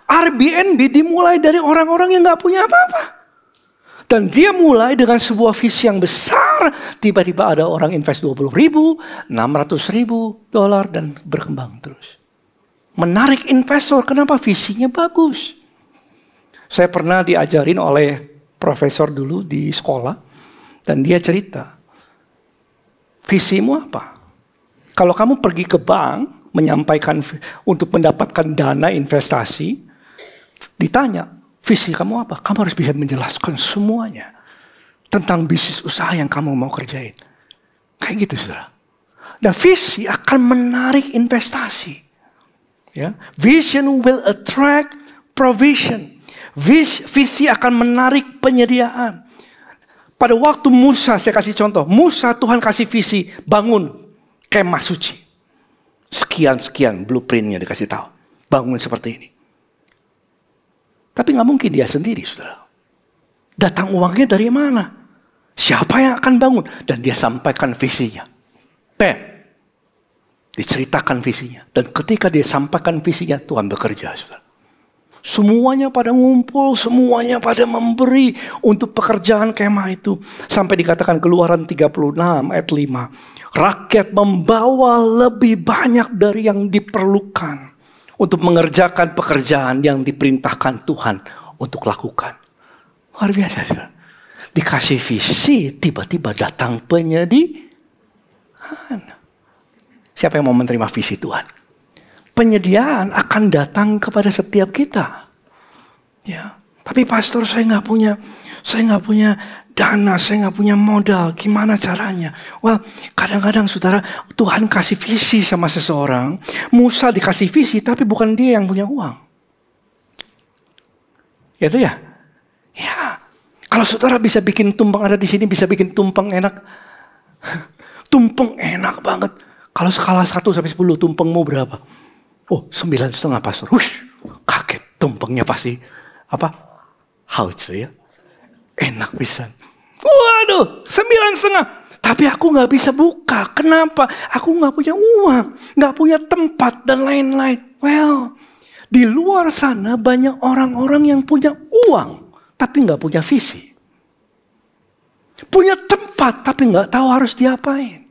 Airbnb dimulai dari orang-orang yang gak punya apa-apa. Dan dia mulai dengan sebuah visi yang besar. Tiba-tiba ada orang invest 20.000, 600.000 dolar dan berkembang terus. Menarik investor, kenapa? Visinya bagus. Saya pernah diajarin oleh profesor dulu di sekolah. Dan dia cerita, visimu apa? Kalau kamu pergi ke bank, menyampaikan untuk mendapatkan dana investasi, ditanya, visi kamu apa? Kamu harus bisa menjelaskan semuanya tentang bisnis usaha yang kamu mau kerjain. Kayak gitu, saudara. Dan visi akan menarik investasi. Ya, vision will attract provision. Visi akan menarik penyediaan. Pada waktu Musa, saya kasih contoh. Musa, Tuhan kasih visi, bangun kemah suci. Sekian blueprintnya dikasih tahu. Bangun seperti ini. Tapi gak mungkin dia sendiri, saudara. Datang uangnya dari mana? Siapa yang akan bangun? Dan dia sampaikan visinya. Diceritakan visinya. Dan ketika dia sampaikan visinya, Tuhan bekerja, saudara. Semuanya pada ngumpul, semuanya pada memberi untuk pekerjaan kemah itu. Sampai dikatakan Keluaran 36 ayat 5. Rakyat membawa lebih banyak dari yang diperlukan untuk mengerjakan pekerjaan yang diperintahkan Tuhan untuk lakukan. Luar biasa, saudara. Dikasih visi, tiba-tiba datang penyediaan. Siapa yang mau menerima visi Tuhan? Penyediaan akan datang kepada setiap kita. Ya, tapi pastor, saya nggak punya dana, saya nggak punya modal. Gimana caranya? Well, kadang-kadang saudara, Tuhan kasih visi sama seseorang. Musa dikasih visi, tapi bukan dia yang punya uang. Itu ya? Ya. Kalau saudara bisa bikin tumpeng, ada di sini bisa bikin tumpeng enak. Tumpeng enak banget. Kalau skala 1 sampai 10 tumpengmu berapa? 9,5 pastor. Kaget, tumpengnya pasti apa? Hauce ya. Enak pisan. Waduh, 9,5. Tapi aku nggak bisa buka. Kenapa? Aku nggak punya uang, nggak punya tempat dan lain-lain. Well, di luar sana banyak orang-orang yang punya uang, tapi nggak punya visi. Punya tempat, tapi nggak tahu harus diapain.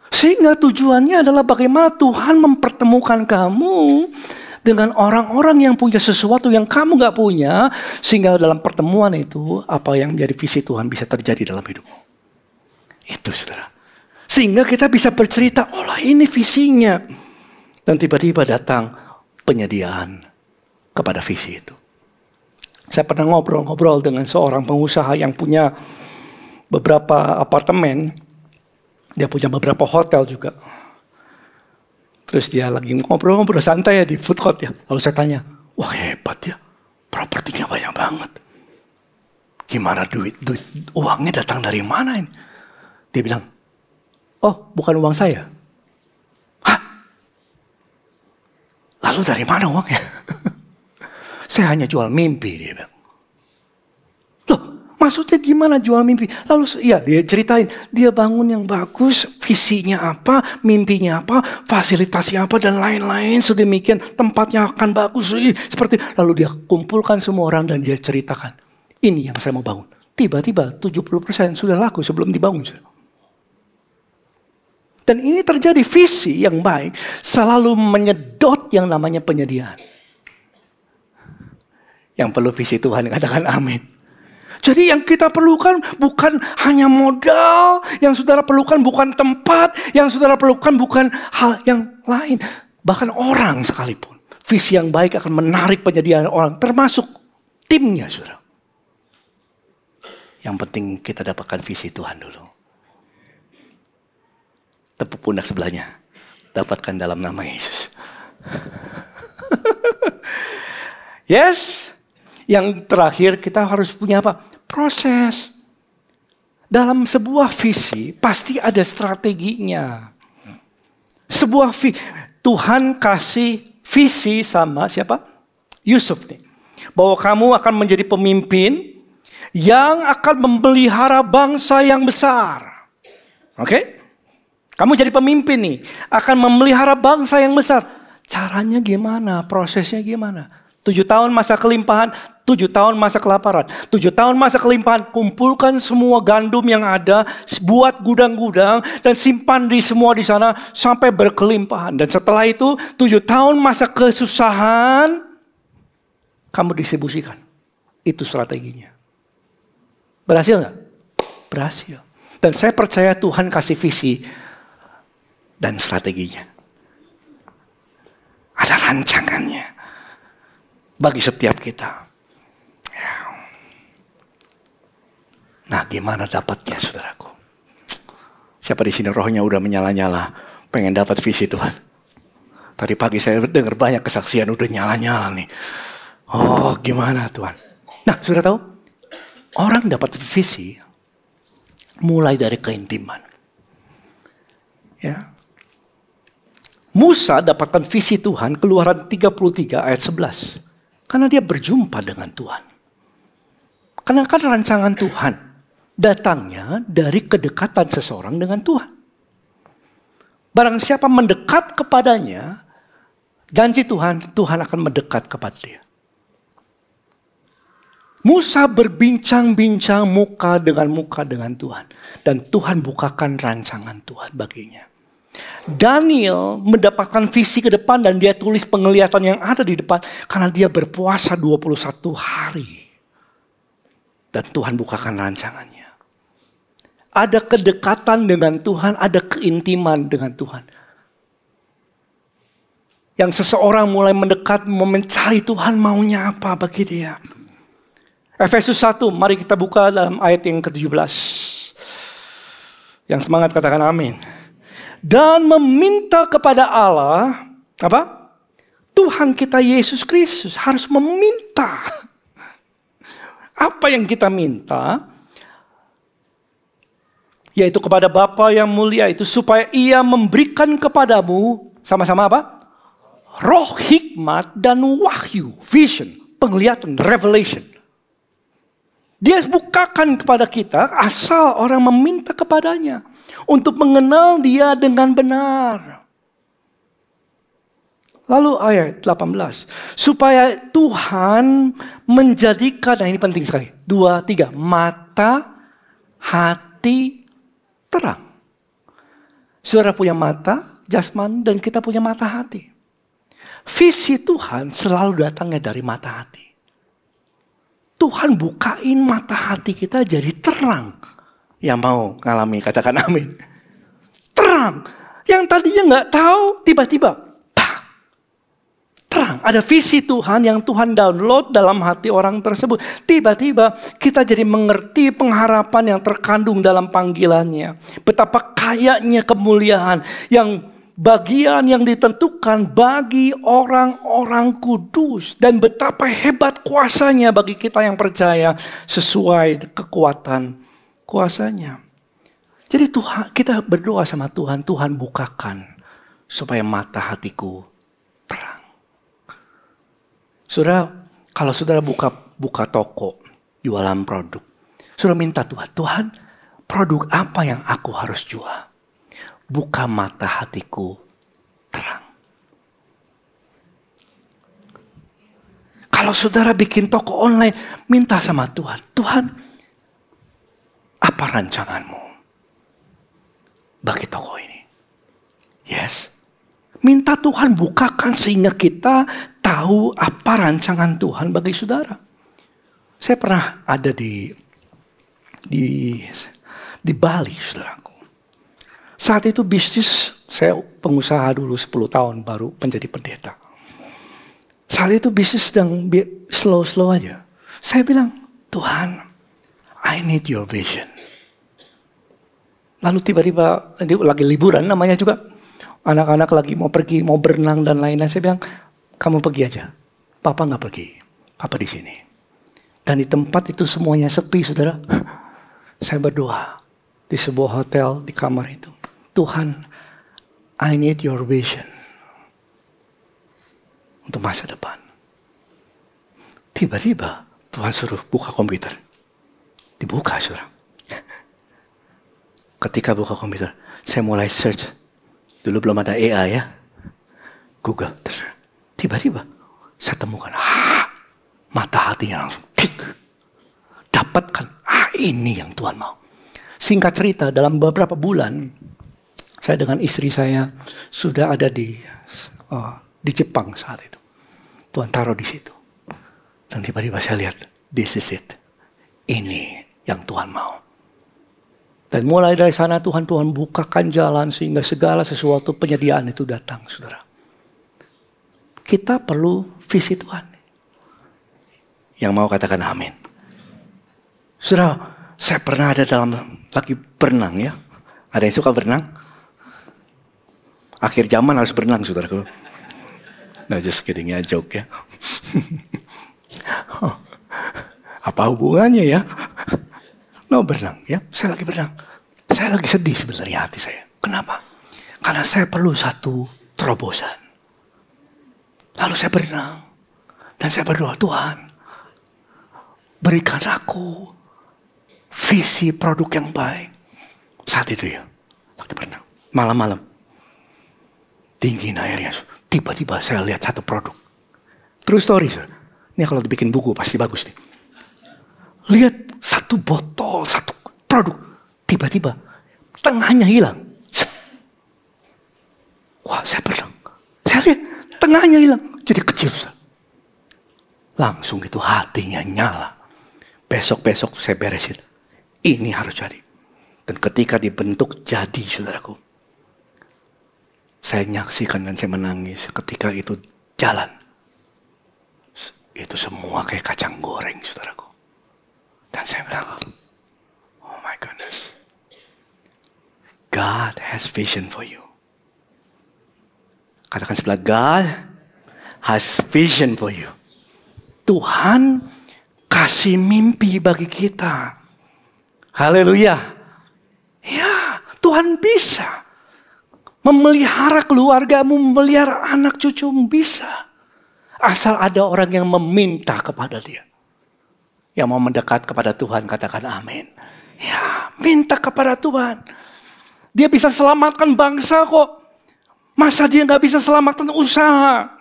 Sehingga tujuannya adalah bagaimana Tuhan mempertemukan kamu dengan orang-orang yang punya sesuatu yang kamu gak punya. Sehingga dalam pertemuan itu, apa yang menjadi visi Tuhan bisa terjadi dalam hidupmu. Itu saudara. Sehingga kita bisa bercerita, oh lah ini visinya. Dan tiba-tiba datang penyediaan kepada visi itu. Saya pernah ngobrol-ngobrol dengan seorang pengusaha yang punya beberapa apartemen. Dia punya beberapa hotel juga. Terus dia lagi ngobrol-ngobrol santai ya di food court ya. Lalu saya tanya, wah hebat ya, propertinya banyak banget. Gimana duit uangnya datang dari mana ini? Dia bilang, oh bukan uang saya. Hah? Lalu dari mana uangnya? Saya hanya jual mimpi, dia bilang. Loh, maksudnya gimana jual mimpi? Lalu ya dia ceritain, dia bangun yang bagus, visinya apa, mimpinya apa, fasilitasnya apa dan lain-lain sedemikian, tempatnya akan bagus seperti. Lalu dia kumpulkan semua orang dan dia ceritakan, ini yang saya mau bangun. Tiba-tiba 70% sudah laku sebelum dibangun. Dan ini terjadi, visi yang baik selalu menyedot yang namanya penyediaan. Yang perlu visi Tuhan, katakan amin. Jadi yang kita perlukan bukan hanya modal, yang saudara perlukan bukan tempat, yang saudara perlukan bukan hal yang lain. Bahkan orang sekalipun. Visi yang baik akan menarik penyediaan orang, termasuk timnya saudara. Yang penting kita dapatkan visi Tuhan dulu. Tepuk pundak sebelahnya. Dapatkan dalam nama Yesus. Yes. Yang terakhir kita harus punya apa? Proses. Dalam sebuah visi pasti ada strateginya. Tuhan kasih visi sama siapa? Yusuf nih. Bahwa kamu akan menjadi pemimpin yang akan memelihara bangsa yang besar. Oke? Kamu jadi pemimpin nih, akan memelihara bangsa yang besar. Caranya gimana? Prosesnya gimana? 7 tahun masa kelimpahan, 7 tahun masa kelaparan, 7 tahun masa kelimpahan, kumpulkan semua gandum yang ada, buat gudang-gudang dan simpan di semua di sana sampai berkelimpahan. Dan setelah itu 7 tahun masa kesusahan, kamu distribusikan. Itu strateginya. Berhasil nggak? Berhasil. Dan saya percaya Tuhan kasih visi dan strateginya. Ada rancangannya. Bagi setiap kita. Nah, gimana dapatnya, saudaraku? Siapa di sini rohnya udah menyala-nyala, pengen dapat visi Tuhan? Tadi pagi saya dengar banyak kesaksian udah nyala-nyala nih. Oh, gimana Tuhan? Nah, sudah tahu? Orang dapat visi mulai dari keintiman. Ya. Musa dapatkan visi Tuhan, Keluaran 33 ayat 11. Karena dia berjumpa dengan Tuhan. Karena kan rancangan Tuhan datangnya dari kedekatan seseorang dengan Tuhan. Barang siapa mendekat kepadanya, janji Tuhan, Tuhan akan mendekat kepada dia. Musa berbincang-bincang muka dengan Tuhan. Dan Tuhan bukakan rancangan Tuhan baginya. Daniel mendapatkan visi ke depan dan dia tulis penglihatan yang ada di depan karena dia berpuasa 21 hari. Dan Tuhan bukakan rancangannya. Ada kedekatan dengan Tuhan, ada keintiman dengan Tuhan. Yang seseorang mulai mendekat mencari Tuhan maunya apa bagi dia. Efesus 1, mari kita buka dalam ayat yang ke-17. Yang semangat katakan amin. Dan meminta kepada Allah, apa? Tuhan kita Yesus Kristus harus meminta. Apa yang kita minta? Yaitu kepada Bapa yang mulia itu supaya ia memberikan kepadamu sama-sama apa? Roh hikmat dan wahyu, vision, penglihatan, revelation. Dia bukakan kepada kita asal orang meminta kepadanya untuk mengenal dia dengan benar. Lalu ayat 18. Supaya Tuhan menjadikan, nah ini penting sekali. 2, 3. Mata, hati, terang. Saudara punya mata, jasmani, dan kita punya mata hati. Visi Tuhan selalu datangnya dari mata hati. Tuhan bukain mata hati kita jadi terang. Yang mau ngalami katakan amin. Terang. Yang tadinya gak tahu tiba-tiba terang. Ada visi Tuhan yang Tuhan download dalam hati orang tersebut. Tiba-tiba kita jadi mengerti pengharapan yang terkandung dalam panggilannya. Betapa kayanya kemuliaan yang bagian yang ditentukan bagi orang-orang kudus. Dan betapa hebat kuasanya bagi kita yang percaya sesuai kekuatan kuasanya. Jadi Tuhan, kita berdoa sama Tuhan, Tuhan bukakan supaya mata hatiku terang. Saudara, kalau saudara buka toko, jualan produk, saudara minta Tuhan, produk apa yang aku harus jual? Buka mata hatiku terang. Kalau saudara bikin toko online, minta sama Tuhan, apa rancanganmu bagi toko ini? Yes. Minta Tuhan bukakan sehingga kita tahu apa rancangan Tuhan bagi saudara. Saya pernah ada di Bali, saudaraku. Saat itu bisnis, saya pengusaha dulu 10 tahun baru menjadi pendeta. Saat itu bisnis sedang slow-slow aja. Saya bilang, Tuhan, I need your vision. Lalu tiba-tiba lagi liburan namanya juga. Anak-anak lagi mau pergi, mau berenang dan lain-lain. Saya bilang, kamu pergi aja. Papa gak pergi. Papa di sini. Dan di tempat itu semuanya sepi, saudara. Saya berdoa di sebuah hotel di kamar itu. Tuhan, I need your vision untuk masa depan. Tiba-tiba Tuhan suruh buka komputer. Dibuka, saudara. Ketika buka komputer, saya mulai search. Dulu belum ada AI ya. Google. Tiba-tiba saya temukan. Mata hatinya langsung. Dapatkan. Ini yang Tuhan mau. Singkat cerita, dalam beberapa bulan, saya dengan istri saya sudah ada di Jepang saat itu. Tuhan taruh di situ. Dan tiba-tiba saya lihat, this is it. Ini yang Tuhan mau. Dan mulai dari sana Tuhan bukakan jalan sehingga segala sesuatu penyediaan itu datang, saudara. Kita perlu visi Tuhan. Yang mau katakan amin. Saudara, saya pernah ada lagi berenang ya. Ada yang suka berenang? Akhir zaman harus berenang, saudara. Nah, just kidding ya, joke ya. Apa hubungannya ya? No, berenang ya. Saya lagi berenang. Saya lagi sedih sebenarnya hati saya. Kenapa? Karena saya perlu satu terobosan. Lalu saya berenang. Dan saya berdoa, Tuhan, berikan aku visi produk yang baik. Saat itu ya. Lagi berenang. Malam-malam. Dingin airnya. Tiba-tiba saya lihat satu produk. True story. Ini kalau dibikin buku pasti bagus nih. Lihat satu botol, satu produk. Tiba-tiba tengahnya hilang. Wah, saya berenang. Saya lihat tengahnya hilang. Jadi kecil. Langsung itu hatinya nyala. Besok-besok saya beresin. Ini harus jadi. Dan ketika dibentuk jadi, saudaraku. Saya nyaksikan dan saya menangis ketika itu jalan. Itu semua kayak kacang goreng, saudaraku. Dan saya bilang, oh my goodness. God has vision for you. Katakan sebelah, God has vision for you. Tuhan kasih mimpi bagi kita. Haleluya. Ya, Tuhan bisa memelihara keluargamu, memelihara anak cucumu, bisa. Asal ada orang yang meminta kepada dia. Yang mau mendekat kepada Tuhan, katakan amin. Ya, minta kepada Tuhan. Dia bisa selamatkan bangsa kok. Masa dia gak bisa selamatkan usaha?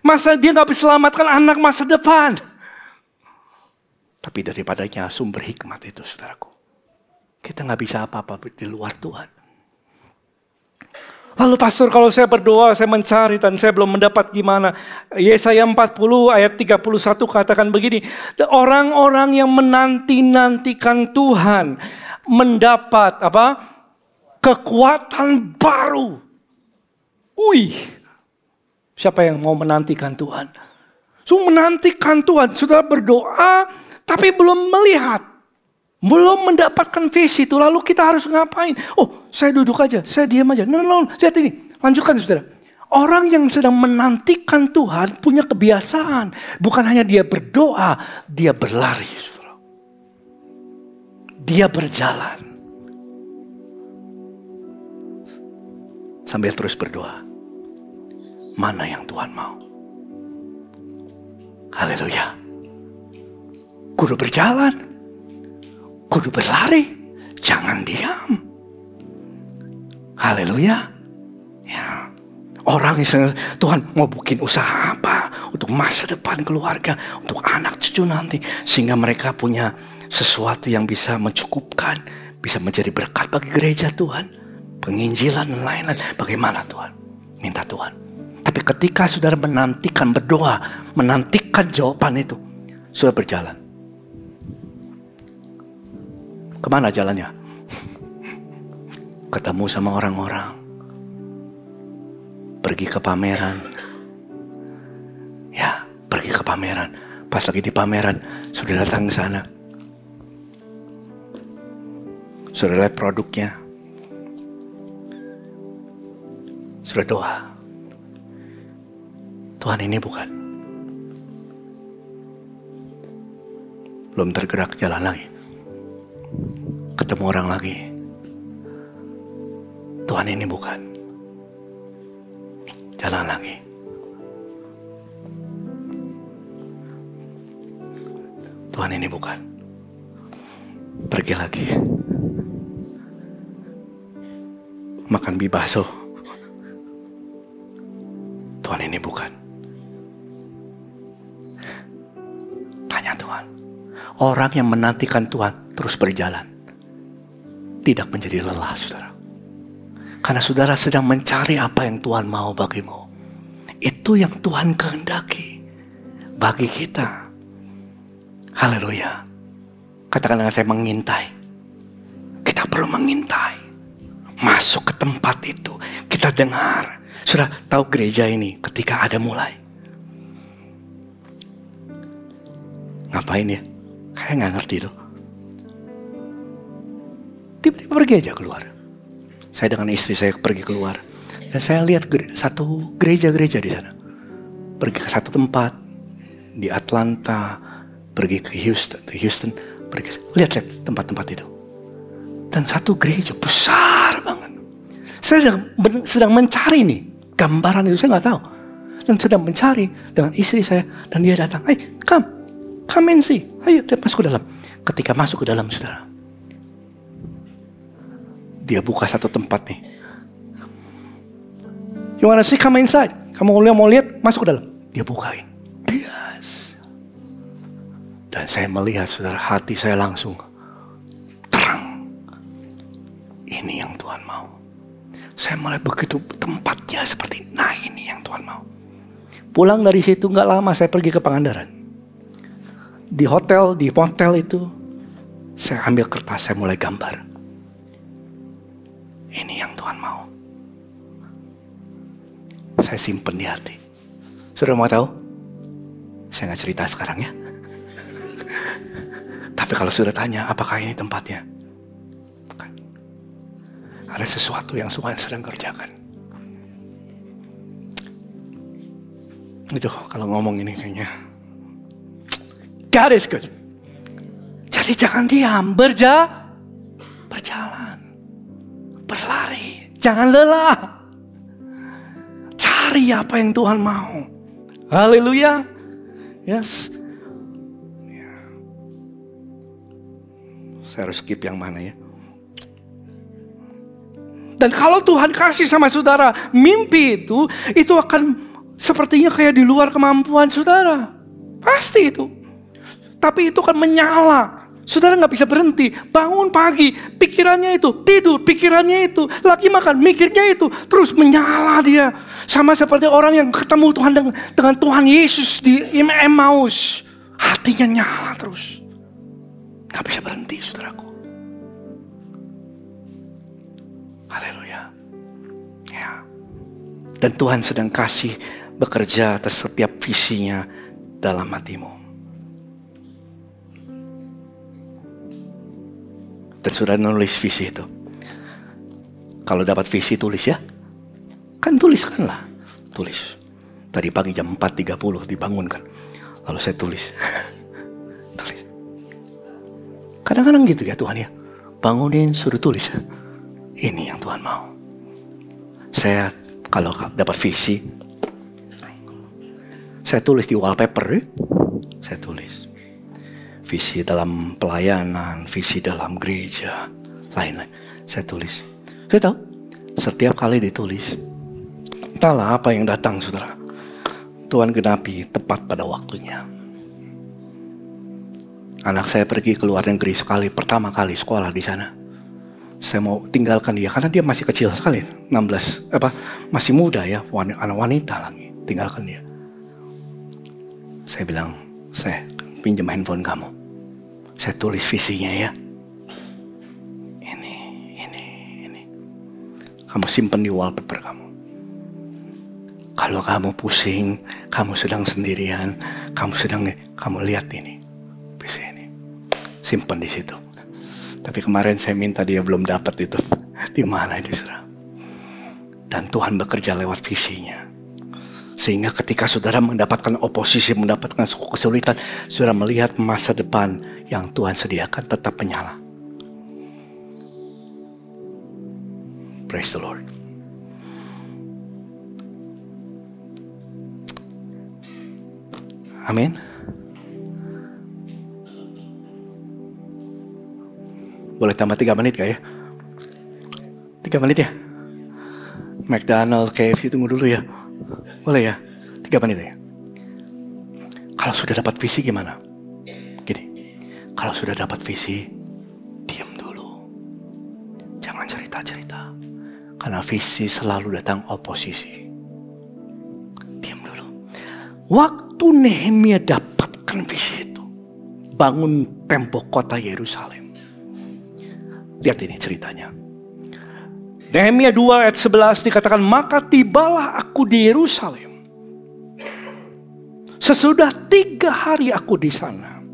Masa dia gak bisa selamatkan anak masa depan? Tapi daripadanya sumber hikmat itu, saudaraku. Kita gak bisa apa-apa di luar Tuhan. Lalu pastor, kalau saya berdoa, saya mencari dan saya belum mendapat gimana? Yesaya 40 ayat 31 katakan begini. Orang-orang yang menanti-nantikan Tuhan mendapat apa? Kekuatan baru. Wih, siapa yang mau menantikan Tuhan? So menantikan Tuhan, sudah berdoa tapi belum melihat. Belum mendapatkan visi itu, lalu kita harus ngapain? Oh, saya duduk aja, saya diam aja. No, lihat ini, lanjutkan saudara. Orang yang sedang menantikan Tuhan punya kebiasaan. Bukan hanya dia berdoa, dia berlari. Saudara. Dia berjalan. Sambil terus berdoa. Mana yang Tuhan mau? Haleluya. Kudu berjalan. Kudu berlari, jangan diam. Haleluya. Ya. Orang yang Tuhan mau bikin usaha apa untuk masa depan keluarga, untuk anak cucu nanti, sehingga mereka punya sesuatu yang bisa mencukupkan, bisa menjadi berkat bagi gereja Tuhan, penginjilan dan lain-lain. Bagaimana Tuhan? Minta Tuhan. Tapi ketika saudara menantikan berdoa, menantikan jawaban itu, sudah berjalan. Kemana jalannya? Ketemu sama orang-orang. Pergi ke pameran. Ya, pergi ke pameran. Pas lagi di pameran, sudah datang ke sana. Sudah lihat produknya. Sudah doa. Tuhan, ini bukan. Belum tergerak, jalan lagi. Ketemu orang lagi. Tuhan, ini bukan. Jalan lagi. Tuhan, ini bukan. Pergi lagi. Makan mie bakso. Tuhan, ini bukan. Tanya Tuhan. Orang yang menantikan Tuhan terus berjalan. Tidak menjadi lelah, saudara. Karena saudara sedang mencari apa yang Tuhan mau bagimu. Itu yang Tuhan kehendaki bagi kita. Haleluya. Katakan dengan saya, mengintai. Kita perlu mengintai. Masuk ke tempat itu. Kita dengar. Sudah tahu gereja ini ketika ada mulai. Ngapain ya? Kayak gak ngerti tuh. Tiba-tiba pergi aja keluar. Saya dengan istri saya pergi keluar. Dan saya lihat satu gereja-gereja di sana. Pergi ke satu tempat. Di Atlanta. Pergi ke Houston. Lihat tempat-tempat itu. Dan satu gereja besar banget. Saya sedang mencari nih. Gambaran itu saya gak tahu. Dan sedang mencari dengan istri saya. Dan dia datang. Hey, come and see. Ayo masuk ke dalam. Ketika masuk ke dalam, saudara, dia buka satu tempat nih. You wanna see, come inside. Kamu mau lihat, masuk ke dalam. Dia bukain. Yes. Dan saya melihat, saudara, hati saya langsung terang. Ini yang Tuhan mau. Saya melihat begitu tempatnya seperti, nah ini yang Tuhan mau. Pulang dari situ gak lama saya pergi ke Pangandaran. Di hotel itu, saya ambil kertas, saya mulai gambar. Ini yang Tuhan mau. Saya simpen di hati. Sudah mau tahu? Saya gak cerita sekarang ya. Tapi kalau sudah tanya, apakah ini tempatnya? Bukan. Ada sesuatu yang Tuhan sedang kerjakan. Aduh, kalau ngomong ini kayaknya God is good. Jadi jangan diam, berjalan, berlari, jangan lelah. Cari apa yang Tuhan mau. Haleluya. Yes. Saya harus skip yang mana ya? Dan kalau Tuhan kasih sama saudara mimpi itu akan sepertinya kayak di luar kemampuan saudara. Pasti itu. Tapi itu kan menyala. Saudara gak bisa berhenti. Bangun pagi, pikirannya itu. Tidur, pikirannya itu. Lagi makan, mikirnya itu. Terus menyala dia. Sama seperti orang yang ketemu Tuhan dengan Tuhan Yesus di Emmaus. Hatinya nyala terus. Gak bisa berhenti saudaraku. Haleluya. Ya. Dan Tuhan sedang kasih bekerja atas setiap visinya dalam hatimu. Dan sudah nulis visi itu. Kalau dapat visi tulis ya. Kan tuliskanlah. Tulis. Tadi pagi jam 4.30 dibangunkan. Lalu saya tulis. Tulis. Kadang-kadang gitu ya Tuhan ya. Bangunin suruh tulis. Ini yang Tuhan mau. Saya kalau dapat visi, saya tulis di wallpaper ya. Saya tulis. Visi dalam pelayanan, visi dalam gereja, lain-lain. Saya tulis. Saya tahu, setiap kali ditulis, entahlah apa yang datang saudara. Tuhan genapi tepat pada waktunya. Anak saya pergi ke luar negeri sekali, pertama kali sekolah di sana. Saya mau tinggalkan dia karena dia masih kecil sekali, 16 masih muda ya, anak wanita lagi, tinggalkan dia. Saya bilang, saya pinjam handphone kamu. Saya tulis visinya ya. Ini. Kamu simpan di wallpaper kamu. Kalau kamu pusing, kamu sedang sendirian, kamu lihat ini. Visi ini. Simpan di situ. Tapi kemarin saya minta dia belum dapat itu. Di mana itu saudara? Dan Tuhan bekerja lewat visinya. Sehingga ketika saudara mendapatkan oposisi, mendapatkan kesulitan, saudara melihat masa depan yang Tuhan sediakan tetap menyala. Praise the Lord. Amin. Boleh tambah 3 menit gak ya? 3 menit ya? McDonald's, KFC tunggu dulu ya. Boleh ya? 3 menit ya? Kalau sudah dapat visi gimana? Gini, kalau sudah dapat visi, diam dulu. Jangan cerita-cerita. Karena visi selalu datang oposisi. Diam dulu. Waktu Nehemia dapatkan visi itu, bangun tembok kota Yerusalem. Lihat ini ceritanya. Nehemia 2 ayat 11 dikatakan, maka tibalah aku di Yerusalem. Sesudah 3 hari aku di sana.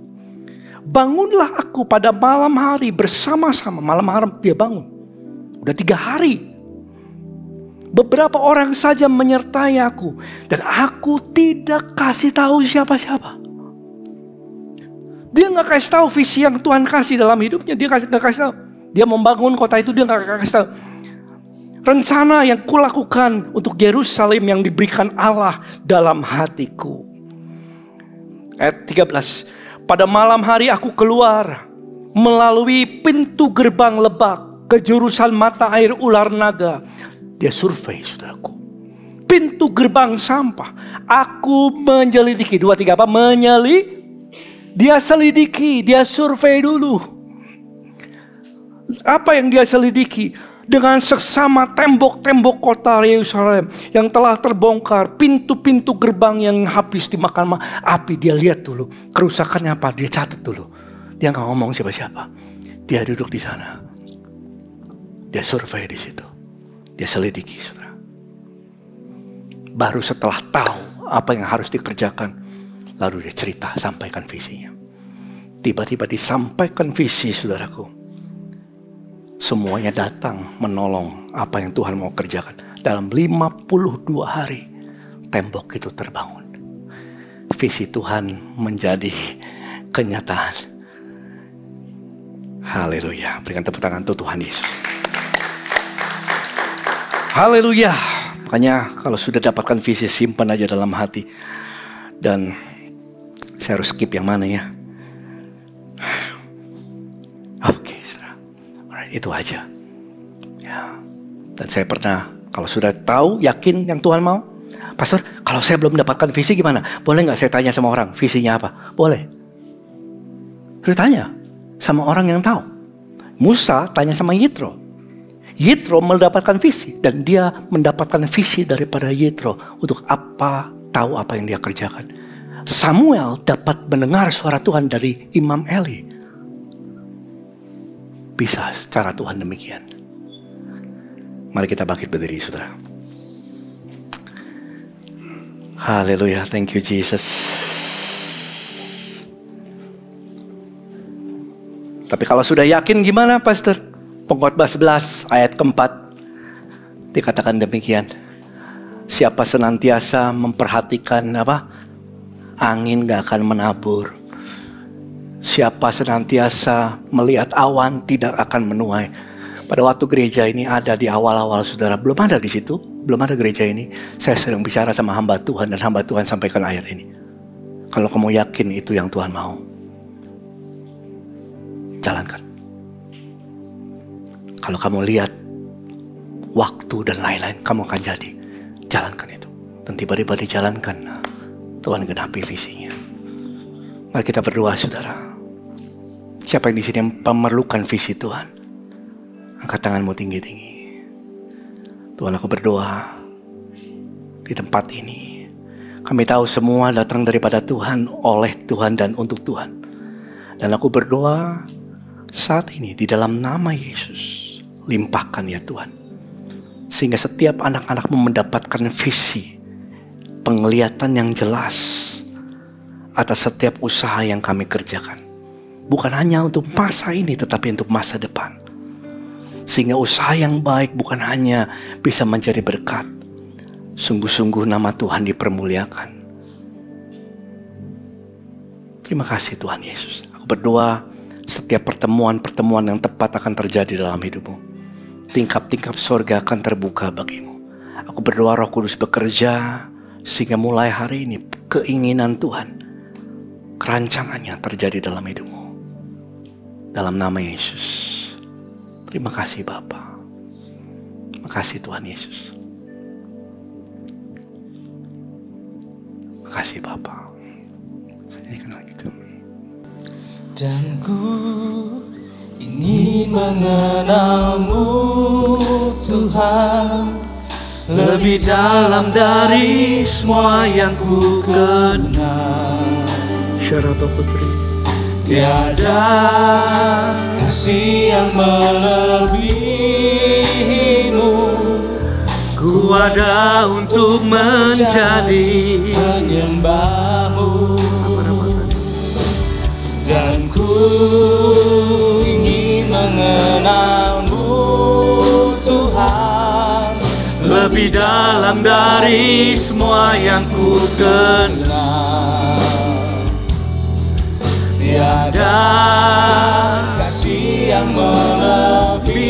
Bangunlah aku pada malam hari bersama-sama. Malam hari dia bangun. Udah 3 hari. Beberapa orang saja menyertai aku. Dan aku tidak kasih tahu siapa-siapa. Dia gak kasih tahu visi yang Tuhan kasih dalam hidupnya. Dia gak kasih tahu. Dia membangun kota itu, dia gak kasih tahu. Rencana yang kulakukan untuk Yerusalem yang diberikan Allah dalam hatiku. Ayat 13. Pada malam hari aku keluar melalui pintu gerbang lebak ke jurusan mata air ular naga. Dia survei saudaraku. Pintu gerbang sampah. Aku menyelidiki. 2, 3 apa? Dia selidiki. Dia survei dulu. Apa yang dia selidiki? Dengan seksama tembok-tembok kota Yerusalem yang telah terbongkar, pintu-pintu gerbang yang habis dimakan api, dia lihat dulu kerusakannya apa, dia catat dulu. Dia nggak ngomong siapa-siapa, dia duduk di sana, dia survei di situ, dia selidiki, saudara. Baru setelah tahu apa yang harus dikerjakan, lalu dia cerita, sampaikan visinya. Tiba-tiba disampaikan visi, saudaraku. Semuanya datang menolong apa yang Tuhan mau kerjakan. Dalam 52 hari tembok itu terbangun. Visi Tuhan menjadi kenyataan. Haleluya. Berikan tepuk tangan untuk Tuhan Yesus. Haleluya. Makanya kalau sudah dapatkan visi, simpan aja dalam hati. Dan saya harus skip yang mana ya? Oke. itu aja. Ya. Dan saya pernah, kalau sudah tahu, yakin yang Tuhan mau, Pastor, kalau saya belum mendapatkan visi gimana? Boleh gak saya tanya sama orang, visinya apa? Boleh. Sudah tanya sama orang yang tahu. Musa tanya sama Yitro. Yitro mendapatkan visi, dan dia mendapatkan visi daripada Yitro untuk tahu apa yang dia kerjakan. Samuel dapat mendengar suara Tuhan dari Imam Eli. Bisa secara Tuhan demikian. Mari kita bangkit berdiri, saudara. Haleluya, thank you Jesus. Tapi kalau sudah yakin gimana, Pastor? Pengkhotbah 11 ayat keempat dikatakan demikian. Siapa senantiasa memperhatikan angin gak akan menabur. Siapa senantiasa melihat awan tidak akan menuai. Pada waktu gereja ini ada di awal-awal, saudara, belum ada di situ, belum ada gereja ini. Saya sedang bicara sama hamba Tuhan, dan hamba Tuhan sampaikan ayat ini. Kalau kamu yakin itu yang Tuhan mau, jalankan. Kalau kamu lihat waktu dan lain-lain, kamu akan jadi. Jalankan itu. Dan tiba-tiba dijalankan, Tuhan genapi visinya. Mari kita berdoa, saudara. Siapa yang di sini memerlukan visi Tuhan? Angkat tanganmu tinggi-tinggi. Tuhan, aku berdoa di tempat ini. Kami tahu semua datang daripada Tuhan, oleh Tuhan, dan untuk Tuhan. Dan aku berdoa saat ini di dalam nama Yesus. Limpahkan ya Tuhan. Sehingga setiap anak-anakmu mendapatkan visi, penglihatan yang jelas atas setiap usaha yang kami kerjakan. Bukan hanya untuk masa ini, tetapi untuk masa depan. Sehingga usaha yang baik bukan hanya bisa menjadi berkat. Sungguh-sungguh nama Tuhan dipermuliakan. Terima kasih Tuhan Yesus. Aku berdoa setiap pertemuan-pertemuan yang tepat akan terjadi dalam hidupmu. Tingkap-tingkap sorga akan terbuka bagimu. Aku berdoa Roh Kudus bekerja sehingga mulai hari ini keinginan Tuhan, kerancangannya terjadi dalam hidupmu. Dalam nama Yesus. Terima kasih Bapa. Terima kasih Tuhan Yesus. Terima kasih Bapa. Saya kenal gitu. Dan ku ingin mengenalmu Tuhan, lebih dalam dari semua yang ku kenal. Syarata Putri. Tiada kasih yang melebihimu. Ku ada untuk menjadi penyembahmu. Dan ku ingin mengenalmu Tuhan, lebih dalam dari semua yang ku kenal. Tiada kasih yang melebihimu.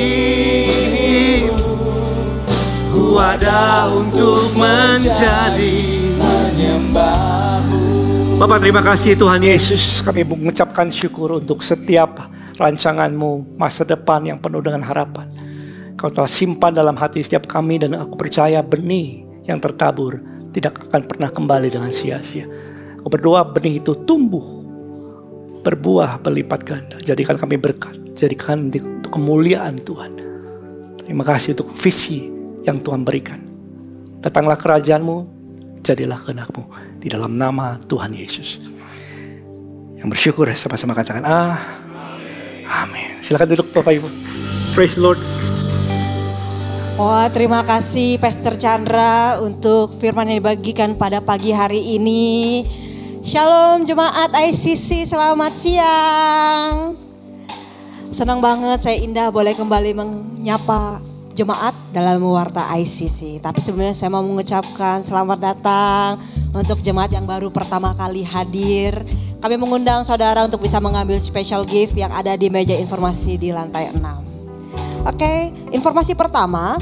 Ku ada untuk menjadi penyembahmu. Bapak, terima kasih Tuhan Yesus. Kami mengucapkan syukur untuk setiap rancangan-Mu masa depan yang penuh dengan harapan. Kau telah simpan dalam hati setiap kami, dan aku percaya benih yang tertabur tidak akan pernah kembali dengan sia-sia. Aku berdoa benih itu tumbuh, berbuah berlipat ganda. Jadikan kami berkat, jadikan untuk kemuliaan Tuhan. Terima kasih untuk visi yang Tuhan berikan. Datanglah kerajaan-Mu, jadilah kehendak-Mu, di dalam nama Tuhan Yesus. Yang bersyukur sama-sama katakan amin. Silakan duduk Bapak Ibu. Praise the Lord. Wah, terima kasih Pastor Chandra untuk firman yang dibagikan pada pagi hari ini. Shalom Jemaat ICC, selamat siang. Senang banget, saya Indah boleh kembali menyapa jemaat dalam Warta ICC. Tapi sebelumnya saya mau mengucapkan selamat datang untuk jemaat yang baru pertama kali hadir. Kami mengundang saudara untuk bisa mengambil special gift yang ada di meja informasi di lantai 6. Oke, informasi pertama,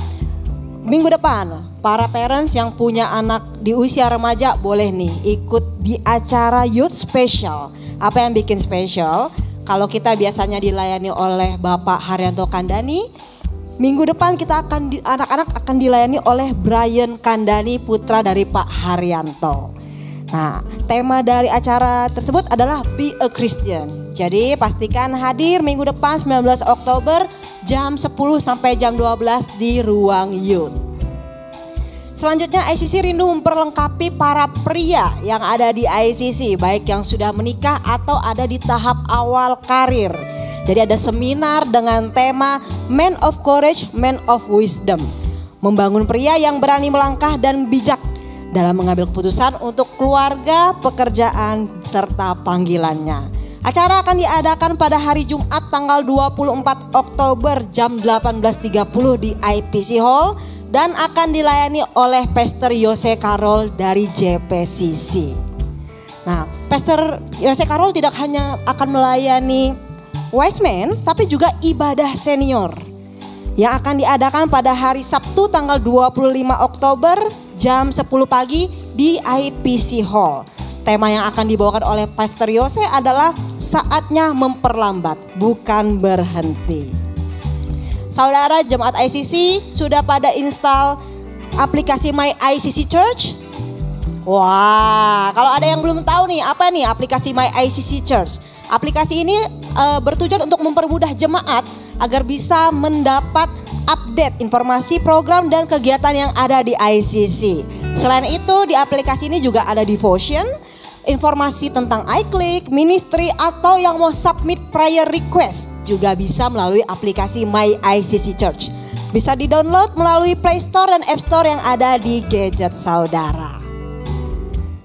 minggu depan para parents yang punya anak di usia remaja boleh nih ikut di acara Youth Special. Apa yang bikin special? Kalau kita biasanya dilayani oleh Bapak Haryanto Kandani, minggu depan anak-anak akan dilayani oleh Brian Kandani, putra dari Pak Haryanto. Nah, tema dari acara tersebut adalah Be a Christian. Jadi pastikan hadir minggu depan 19 Oktober jam 10 sampai jam 12 di ruang youth. Selanjutnya ICC rindu memperlengkapi para pria yang ada di ICC, baik yang sudah menikah atau ada di tahap awal karir. Jadi ada seminar dengan tema Men of Courage, Men of Wisdom. Membangun pria yang berani melangkah dan bijak dalam mengambil keputusan untuk keluarga, pekerjaan, serta panggilannya. Acara akan diadakan pada hari Jumat tanggal 24 Oktober jam 18.30 di IPC Hall dan akan dilayani oleh Pastor Yose Carol dari JPCC. Nah, Pastor Yose Carol tidak hanya akan melayani Wise Men, tapi juga ibadah senior yang akan diadakan pada hari Sabtu tanggal 25 Oktober jam 10 pagi di IPC Hall. Tema yang akan dibawakan oleh Pastor Yose adalah saatnya memperlambat, bukan berhenti. Saudara jemaat ICC sudah pada install aplikasi My ICC Church? Wah, kalau ada yang belum tahu nih, apa nih aplikasi My ICC Church? Aplikasi ini bertujuan untuk mempermudah jemaat agar bisa mendapat update informasi program dan kegiatan yang ada di ICC. Selain itu di aplikasi ini juga ada devotion, informasi tentang iClick, ministry, atau yang mau submit prayer request juga bisa melalui aplikasi My ICC Church. Bisa di-download melalui Play Store dan App Store yang ada di gadget saudara.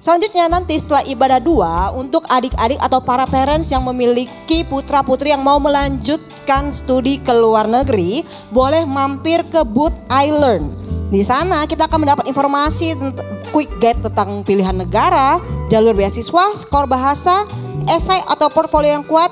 Selanjutnya nanti setelah ibadah 2, untuk adik-adik atau para parents yang memiliki putra-putri yang mau melanjutkan studi ke luar negeri, boleh mampir ke booth iLearn. Di sana kita akan mendapat informasi quick guide tentang pilihan negara, jalur beasiswa, skor bahasa, esai atau portfolio yang kuat,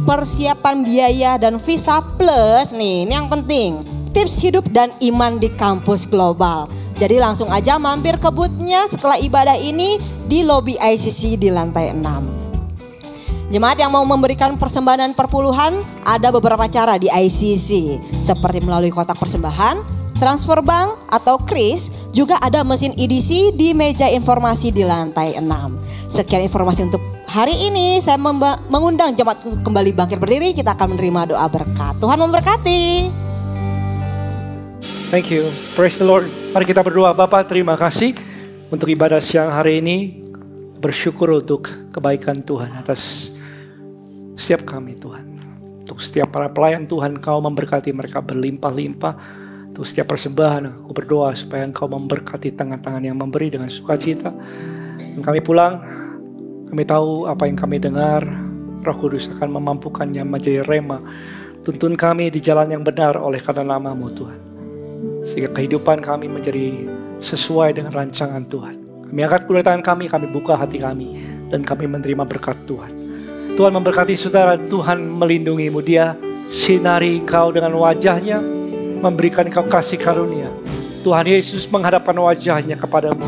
persiapan biaya dan visa, plus nih, ini yang penting, tips hidup dan iman di kampus global. Jadi langsung aja mampir ke booth-nya setelah ibadah ini di lobi ICC di lantai 6. Jemaat yang mau memberikan persembahan dan perpuluhan, ada beberapa cara di ICC, seperti melalui kotak persembahan, transfer bank atau kris, juga ada mesin EDC di meja informasi di lantai 6. Sekian informasi untuk hari ini. Saya mengundang jemaat kembali bangkit berdiri. Kita akan menerima doa berkat. Tuhan memberkati. Thank you. Praise the Lord. Mari kita berdoa. Bapak, terima kasih untuk ibadah siang hari ini. Bersyukur untuk kebaikan Tuhan atas setiap kami Tuhan. Untuk setiap para pelayan Tuhan, Kau memberkati mereka berlimpah-limpah. Untuk setiap persembahan, aku berdoa supaya Engkau memberkati tangan-tangan yang memberi dengan sukacita. Dan kami pulang, kami tahu apa yang kami dengar, Roh Kudus akan memampukannya menjadi rema. Tuntun kami di jalan yang benar oleh karena nama-Mu Tuhan. Sehingga kehidupan kami menjadi sesuai dengan rancangan Tuhan. Kami angkat kedua tangan kami buka hati kami, dan kami menerima berkat Tuhan. Tuhan memberkati saudara, Tuhan melindungi-Mu, Dia sinari Engkau dengan wajahnya, memberikan Kau kasih karunia. Tuhan Yesus menghadapkan wajahnya kepadamu,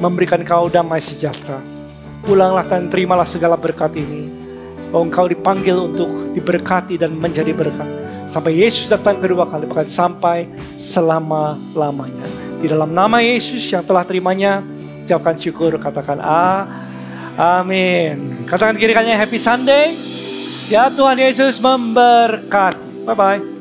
memberikan Kau damai sejahtera. Pulanglah dan terimalah segala berkat ini. Engkau dipanggil untuk diberkati dan menjadi berkat. Sampai Yesus datang kedua kali, bahkan sampai selama-lamanya. Di dalam nama Yesus yang telah terimanya, ucapkan syukur, katakan amin. Katakan kiri kanannya Happy Sunday. Ya, Tuhan Yesus memberkati. Bye-bye.